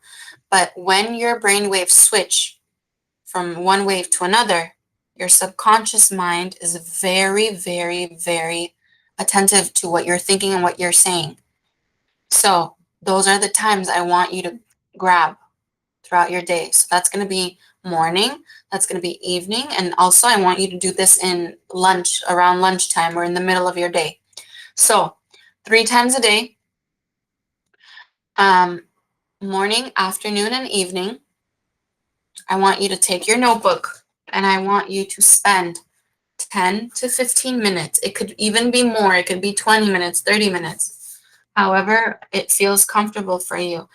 but when your brain waves switch from one wave to another, your subconscious mind is very, very, very attentive to what you're thinking and what you're saying. So those are the times I want you to grab throughout your day. So that's going to be morning, that's going to be evening, and also I want you to do this in lunch, around lunchtime or in the middle of your day. So 3 times a day, morning, afternoon, and evening, I want you to take your notebook and I want you to spend 10 to 15 minutes. It could even be more. It could be 20 minutes, 30 minutes. However, it feels comfortable for you.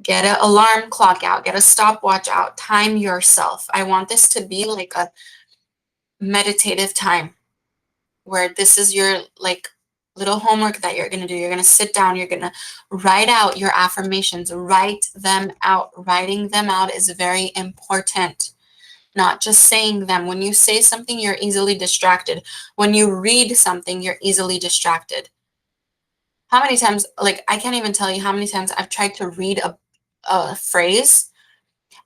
Get an alarm clock out, get a stopwatch out, time yourself. I want this to be like a meditative time where this is your like little homework that you're going to do. You're going to sit down, you're going to write out your affirmations, write them out. Writing them out is very important. Not just saying them. When you say something, you're easily distracted. When you read something, you're easily distracted. How many times, like, I can't even tell you how many times I've tried to read a phrase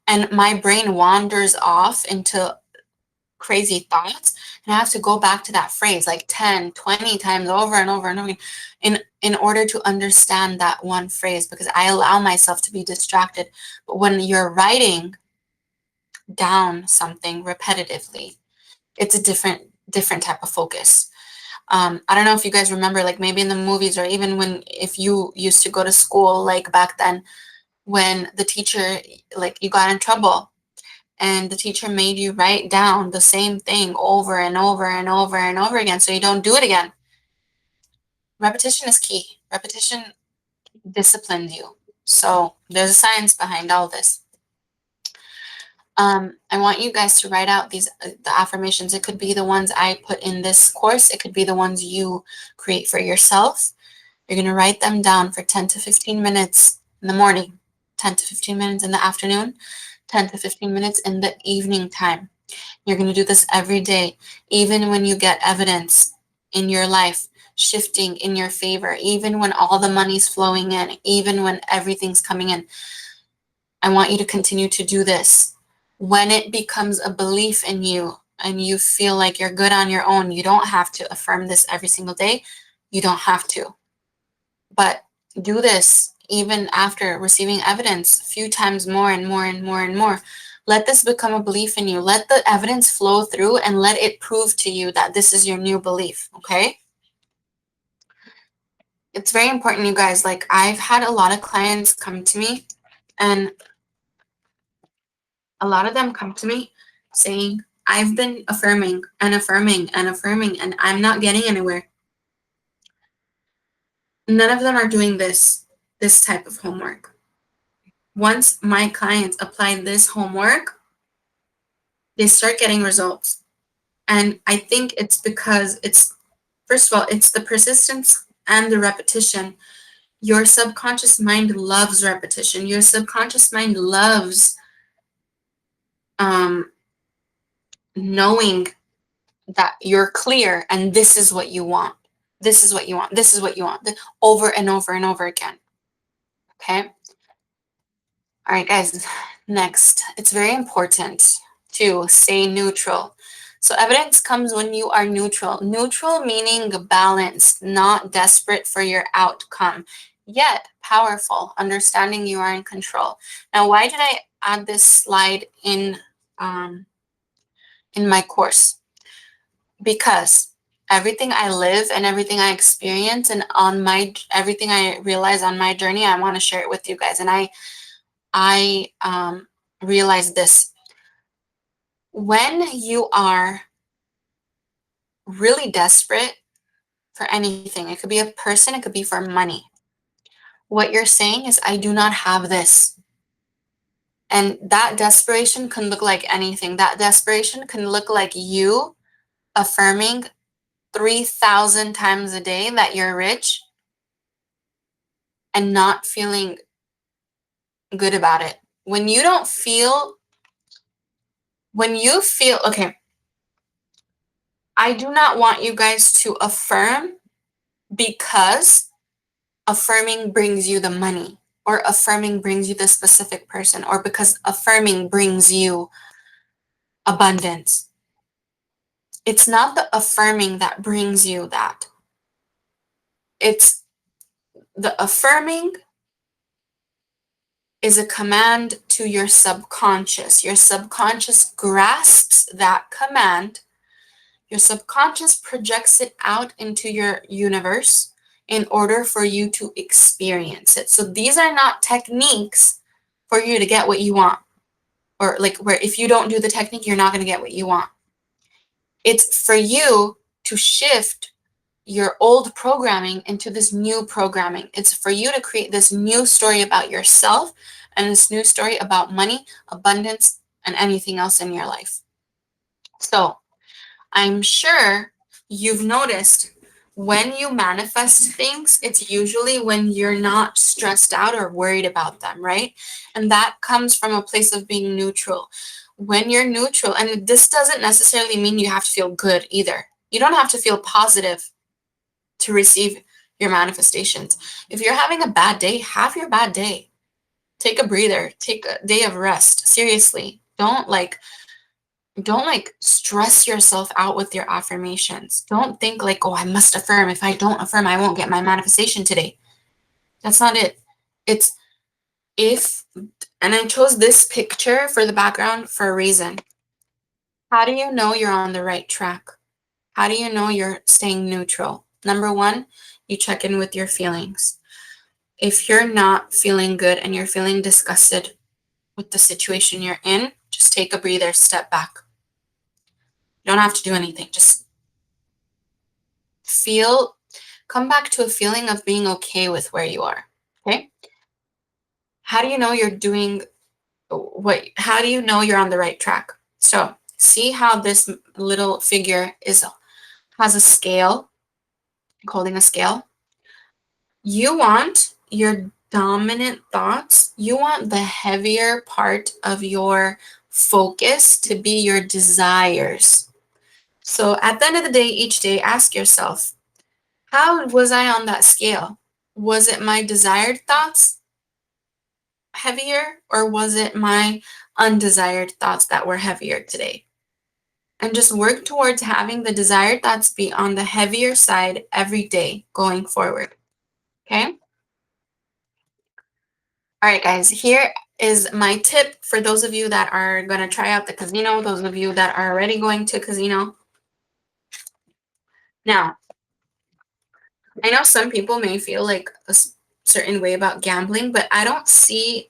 and my brain wanders off into crazy thoughts, and I have to go back to that phrase like 10, 20 times over and over and over again in order to understand that one phrase, because I allow myself to be distracted. But when you're writing down something repetitively, it's a different type of focus. I don't know if you guys remember, like maybe in the movies or even if you used to go to school, like back then, when the teacher, like you got in trouble and the teacher made you write down the same thing over and over and over and over again so you don't do it again. Repetition is key. Repetition disciplines you. So there's a science behind all this. I want you guys to write out the affirmations. It could be the ones I put in this course. It could be the ones you create for yourself. You're going to write them down for 10 to 15 minutes in the morning, 10 to 15 minutes in the afternoon, 10 to 15 minutes in the evening time. You're going to do this every day, even when you get evidence in your life shifting in your favor, even when all the money's flowing in, even when everything's coming in. I want you to continue to do this. When it becomes a belief in you and you feel like you're good on your own, you don't have to affirm this every single day. You don't have to. But do this even after receiving evidence a few times more and more and more and more. Let this become a belief in you. Let the evidence flow through and let it prove to you that this is your new belief, okay? It's very important, you guys. Like, I've had a lot of clients come to me, and a lot of them come to me saying, I've been affirming and affirming and affirming, and I'm not getting anywhere. None of them are doing this type of homework. Once my clients apply this homework, they start getting results. And I think it's because first of all, it's the persistence and the repetition. Your subconscious mind loves repetition. Your subconscious mind loves knowing that you're clear and this is what you want. This is what you want. This is what you want. Over and over and over again. Okay? All right, guys. Next, it's very important to stay neutral. So evidence comes when you are neutral. Neutral meaning balanced, not desperate for your outcome, yet powerful, understanding you are in control. Now, why did I add this slide in my course? Because everything I live and everything I experience and everything I realize on my journey, I want to share it with you guys. And I realize this. When you are really desperate for anything, it could be a person, it could be for money. What you're saying is, I do not have this. And that desperation can look like anything. That desperation can look like you affirming 3,000 times a day that you're rich and not feeling good about it. When you feel, okay, I do not want you guys to affirm because affirming brings you the money, or affirming brings you the specific person, or because affirming brings you abundance. It's not the affirming that brings you that. It's the affirming is a command to your subconscious. Your subconscious grasps that command. Your subconscious projects it out into your universe in order for you to experience it. So these are not techniques for you to get what you want, or like where if you don't do the technique, you're not going to get what you want. It's for you to shift your old programming into this new programming. It's for you to create this new story about yourself and this new story about money, abundance, and anything else in your life. So I'm sure you've noticed when you manifest things, it's usually when you're not stressed out or worried about them, right? And that comes from a place of being neutral. When you're neutral, and this doesn't necessarily mean you have to feel good either. You don't have to feel positive to receive your manifestations. If you're having a bad day, have your bad day. Take a breather, take a day of rest. Seriously, don't stress yourself out with your affirmations. Don't think like, oh, I must affirm. If I don't affirm, I won't get my manifestation today. That's not it. It's and I chose this picture for the background for a reason. How do you know you're on the right track? How do you know you're staying neutral? Number one, you check in with your feelings. If you're not feeling good and you're feeling disgusted with the situation you're in, just take a breather, step back. You don't have to do anything. Just come back to a feeling of being okay with where you are. Okay? How do you know how do you know you're on the right track? So see how this little figure has a scale, holding a scale. You want your dominant thoughts, you want the heavier part of your focus to be your desires. So at the end of the day, each day, ask yourself, how was I on that scale? Was it my desired thoughts heavier, or was it my undesired thoughts that were heavier today? And just work towards having the desired thoughts be on the heavier side every day going forward. Okay? All right, guys, here is my tip for those of you that are going to try out the casino, those of you that are already going to casino. Now, I know some people may feel like a certain way about gambling, but I don't see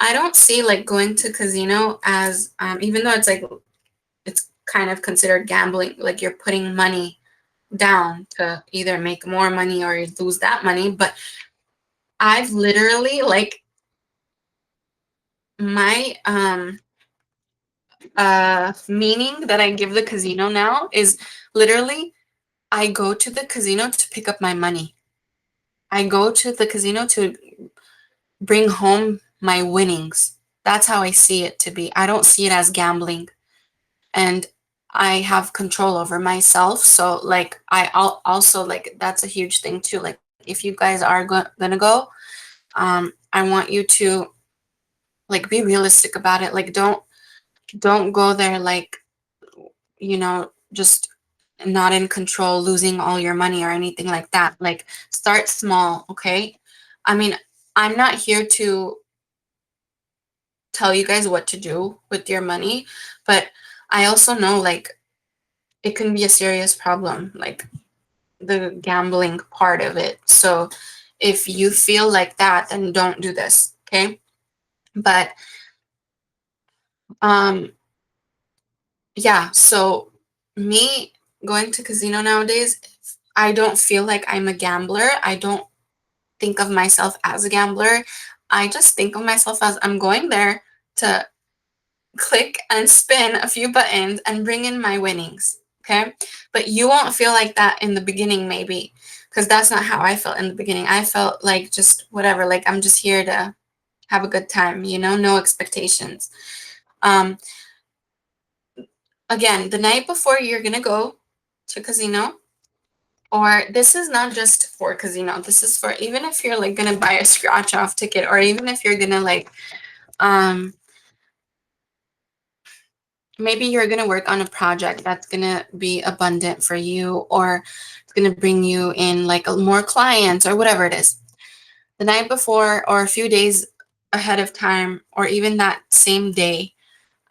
like going to casino as, even though it's kind of considered gambling, like you're putting money down to either make more money or you lose that money. But I've literally my meaning that I give the casino now is literally I go to the casino to pick up my money. I go to the casino to bring home my winnings. That's how I see it to be. I don't see it as gambling. And I have control over myself. So like also like that's a huge thing too. Like if you guys are gonna go, I want you to like be realistic about it. Like don't go there like, just not in control, losing all your money or anything like that. Like start small, okay? I mean, I'm not here to tell you guys what to do with your money, but I also know like it can be a serious problem, like the gambling part of it. So if you feel like that, then don't do this, okay? But Um, yeah, so me going to casino nowadays, I don't feel like I'm a gambler. I don't think of myself as a gambler. I just think of myself as I'm going there to click and spin a few buttons and bring in my winnings. Okay. But you won't feel like that in the beginning, maybe, because that's not how I felt in the beginning. I felt like just whatever, like I'm just here to have a good time, no expectations. Um, Again, the night before you're going to go to casino, or this is not just for casino, this is for even if you're like going to buy a scratch off ticket, or even if you're going to like, um, maybe you're going to work on a project that's going to be abundant for you, or it's going to bring you in like more clients or whatever it is. The night before or a few days ahead of time, or even that same day,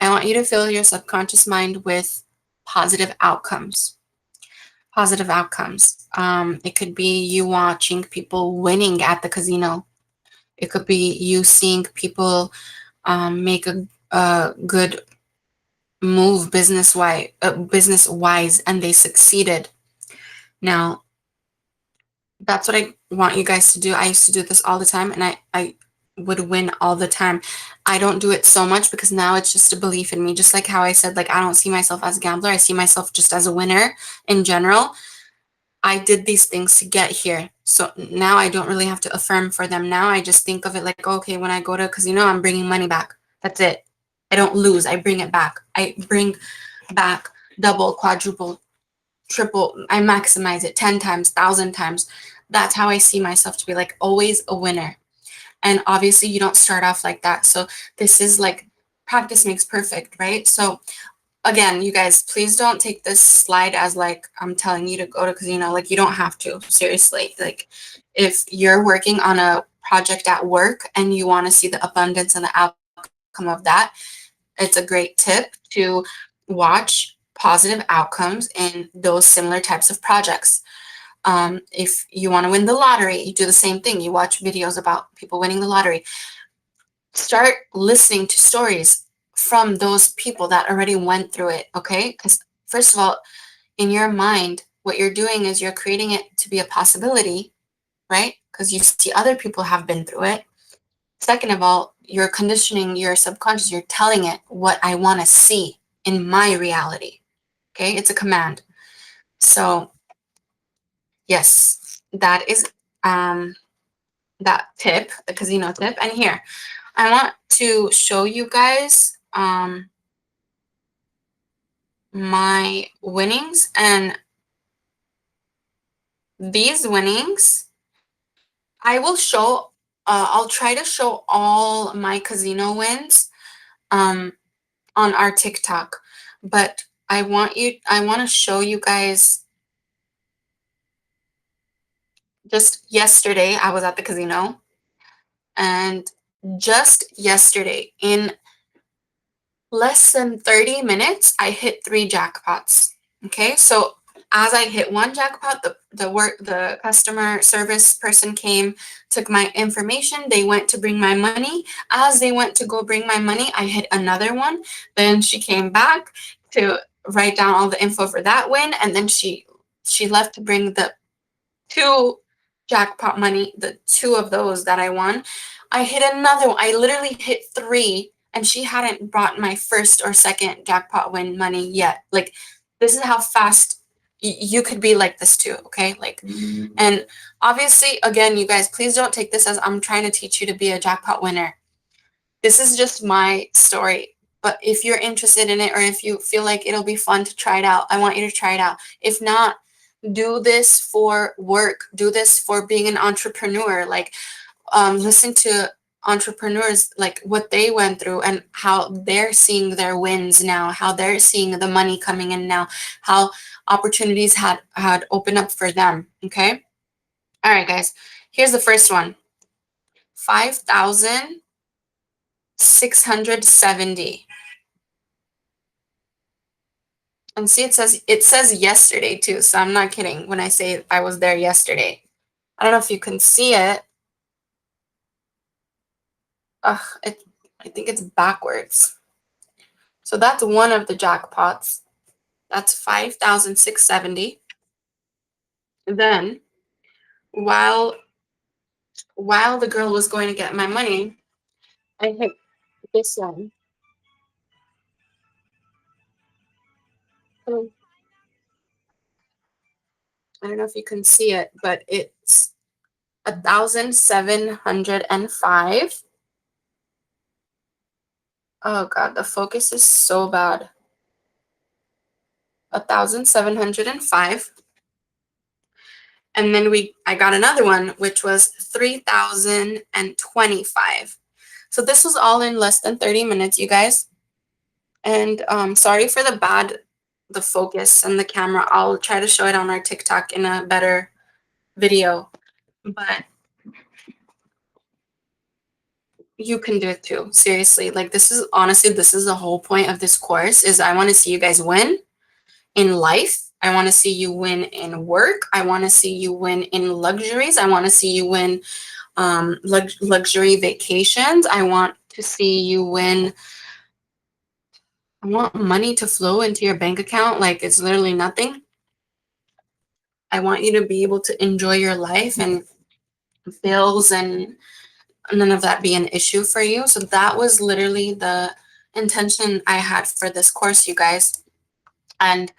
I want you to fill your subconscious mind with positive outcomes. Positive outcomes. It could be you watching people winning at the casino. It could be you seeing people make a good move business wise, and they succeeded. Now, that's what I want you guys to do. I used to do this all the time, and I would win all the time. I don't do it so much because now it's just a belief in me. Just like how I said, like, I don't see myself as a gambler. I see myself just as a winner in general. I did these things to get here. So now I don't really have to affirm for them. Now I just think of it like, okay, when I go to a casino, I'm bringing money back. That's it. I don't lose. I bring it back. I bring back double, quadruple, triple. I maximize it 10 times, 1,000 times. That's how I see myself, to be like always a winner. And obviously, you don't start off like that. So this is like practice makes perfect, right? So again, you guys, please don't take this slide as like I'm telling you to go to casino. Like, you don't have to. Seriously. Like, if you're working on a project at work and you want to see the abundance and the outcome of that, it's a great tip to watch positive outcomes in those similar types of projects. If you want to win the lottery, you do the same thing. You watch videos about people winning the lottery. Start listening to stories from those people that already went through it, okay? Because first of all, in your mind, what you're doing is you're creating it to be a possibility, right? Because you see other people have been through it. Second of all, you're conditioning your subconscious. You're telling it what I want to see in my reality, okay? It's a command. So yes, that is that tip, the casino tip. And here, I want to show you guys my winnings, and these winnings I will show. I'll try to show all my casino wins um, on our TikTok, but I want to show you guys. Just yesterday, I was at the casino, and just yesterday, in less than 30 minutes, I hit 3 jackpots. Okay, so as I hit one jackpot, the customer service person came, took my information, they went to bring my money. As they went to go bring my money, I hit another one. Then she came back to write down all the info for that win, and then she left to bring the two jackpot money, the two of those that I won. I hit another one. I literally hit three, and she hadn't brought my first or second jackpot win money yet. Like, this is how fast you could be like this too, okay? Like, and obviously, again, you guys, please don't take this as I'm trying to teach you to be a jackpot winner. This is just my story. But if you're interested in it, or if you feel like it'll be fun to try it out, I want you to try it out. If not, do this for work. Do this for being an entrepreneur. Like, listen to entrepreneurs, like what they went through and how they're seeing their wins now, how they're seeing the money coming in now, how opportunities had opened up for them. Okay. All right, guys. Here's the first one. 5,670. And see, it says yesterday too, so I'm not kidding when I say I was there yesterday. I don't know if you can see it. Ugh, I think it's backwards. So that's one of the jackpots. That's 5,670. Then while the girl was going to get my money, I hit this one. So I don't know if you can see it, but it's 1,705. Oh God, the focus is so bad. 1,705. And then I got another one, which was 3,025. So this was all in less than 30 minutes, you guys. And sorry for the focus and the camera. I'll try to show it on our TikTok in a better video. But you can do it too. Seriously. Like this is the whole point of this course is I want to see you guys win in life. I want to see you win in work. I want to see you win in luxuries. I want to see you win luxury vacations. I want to see you win. I want money to flow into your bank account like it's literally nothing. I want you to be able to enjoy your life and bills and none of that be an issue for you. So that was literally the intention I had for this course, you guys. And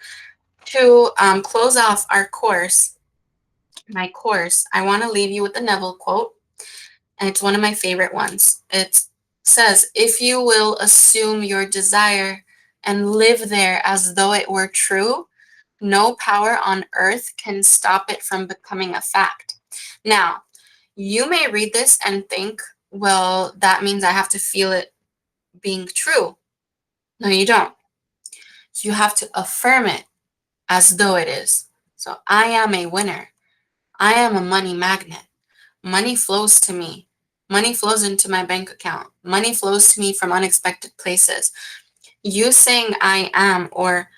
to close off my course, I want to leave you with the Neville quote. And it's one of my favorite ones. It says, if you will assume your desire and live there as though it were true, no power on earth can stop it from becoming a fact. Now, you may read this and think, well, that means I have to feel it being true. No, you don't. You have to affirm it as though it is. So I am a winner. I am a money magnet. Money flows to me. Money flows into my bank account. Money flows to me from unexpected places. You saying I am or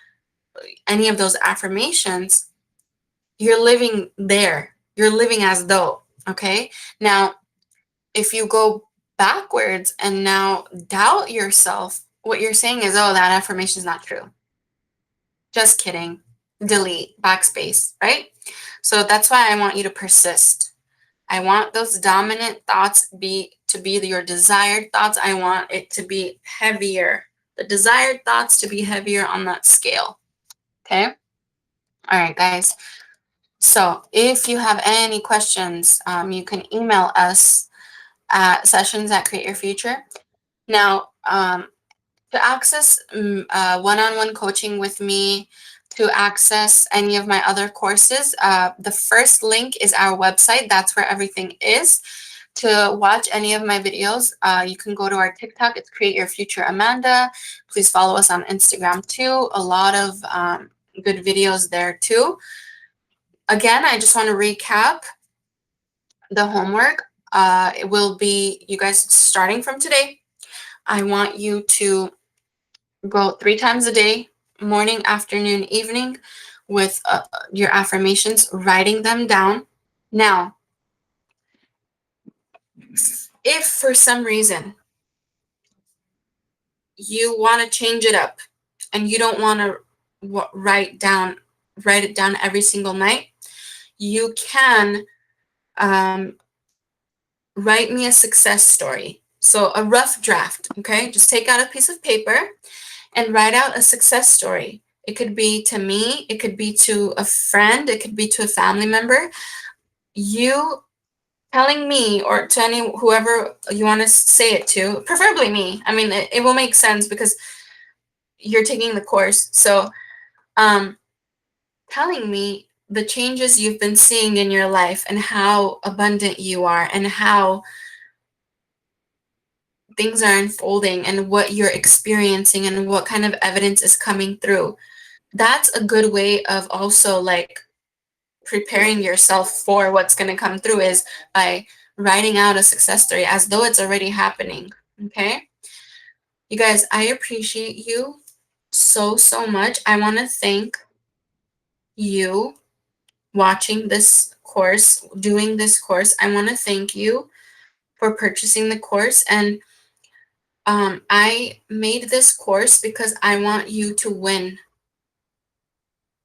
any of those affirmations, you're living there. You're living as though, okay? Now, if you go backwards and now doubt yourself, what you're saying is, oh, that affirmation is not true. Just kidding. Delete, backspace, right? So that's why I want you to persist. I want those dominant thoughts to be your desired thoughts. I want it to be heavier. The desired thoughts to be heavier on that scale. Okay? All right, guys. So if you have any questions, you can email us at sessions@createyourfuture. Now, to access one-on-one coaching with me, to access any of my other courses, the first link is our website. That's where everything is. To watch any of my videos, you can go to our TikTok. It's Create Your Future Amanda. Please follow us on Instagram too. A lot of good videos there too. Again, I just want to recap the homework. It will be, you guys, starting from today, I want you to go 3 times a day, morning, afternoon, evening, with your affirmations, writing them down. Now, if for some reason you want to change it up and you don't want to write it down every single night, you can write me a success story. So a rough draft, okay? Just take out a piece of paper and write out a success story. It could be to me, it could be to a friend, it could be to a family member. You telling me or to whoever you want to say it to, preferably me. I mean, it will make sense because you're taking the course. So telling me the changes you've been seeing in your life and how abundant you are and how things are unfolding and what you're experiencing and what kind of evidence is coming through. That's a good way of also like preparing yourself for what's going to come through is by writing out a success story as though it's already happening. Okay? You guys, I appreciate you so, so much. I want to thank you watching this course, doing this course. I want to thank you for purchasing the course. And I made this course because I want you to win.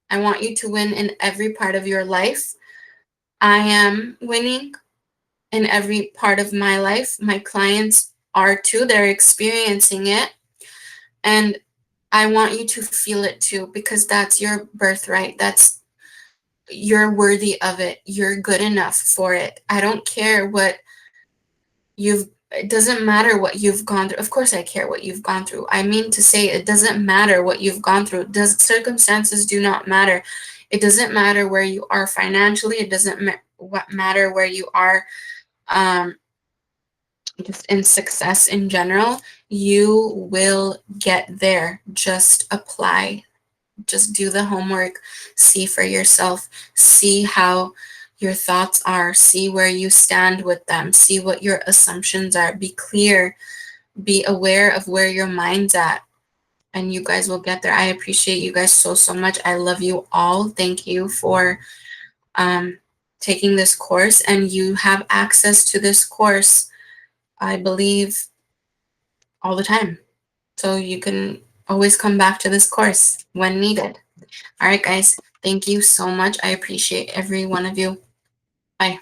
I want you to win in every part of your life. I am winning in every part of my life. My clients are too. They're experiencing it. And I want you to feel it too, because that's your birthright. You're worthy of it. You're good enough for it. I don't care what it doesn't matter what you've gone through. Of course I care what you've gone through. I mean to say, it doesn't matter what you've gone through. Circumstances do not matter. It doesn't matter where you are financially. It doesn't matter where you are, um, just in success in general. You will get there. Just apply. Just do the homework. See for yourself. See how your thoughts are. See where you stand with them. See what your assumptions are. Be clear. Be aware of where your mind's at. And you guys will get there. I appreciate you guys so, so much. I love you all. Thank you for um, taking this course. And you have access to this course, I believe, all the time. So you can always come back to this course when needed. All right, guys. Thank you so much. I appreciate every one of you. Bye.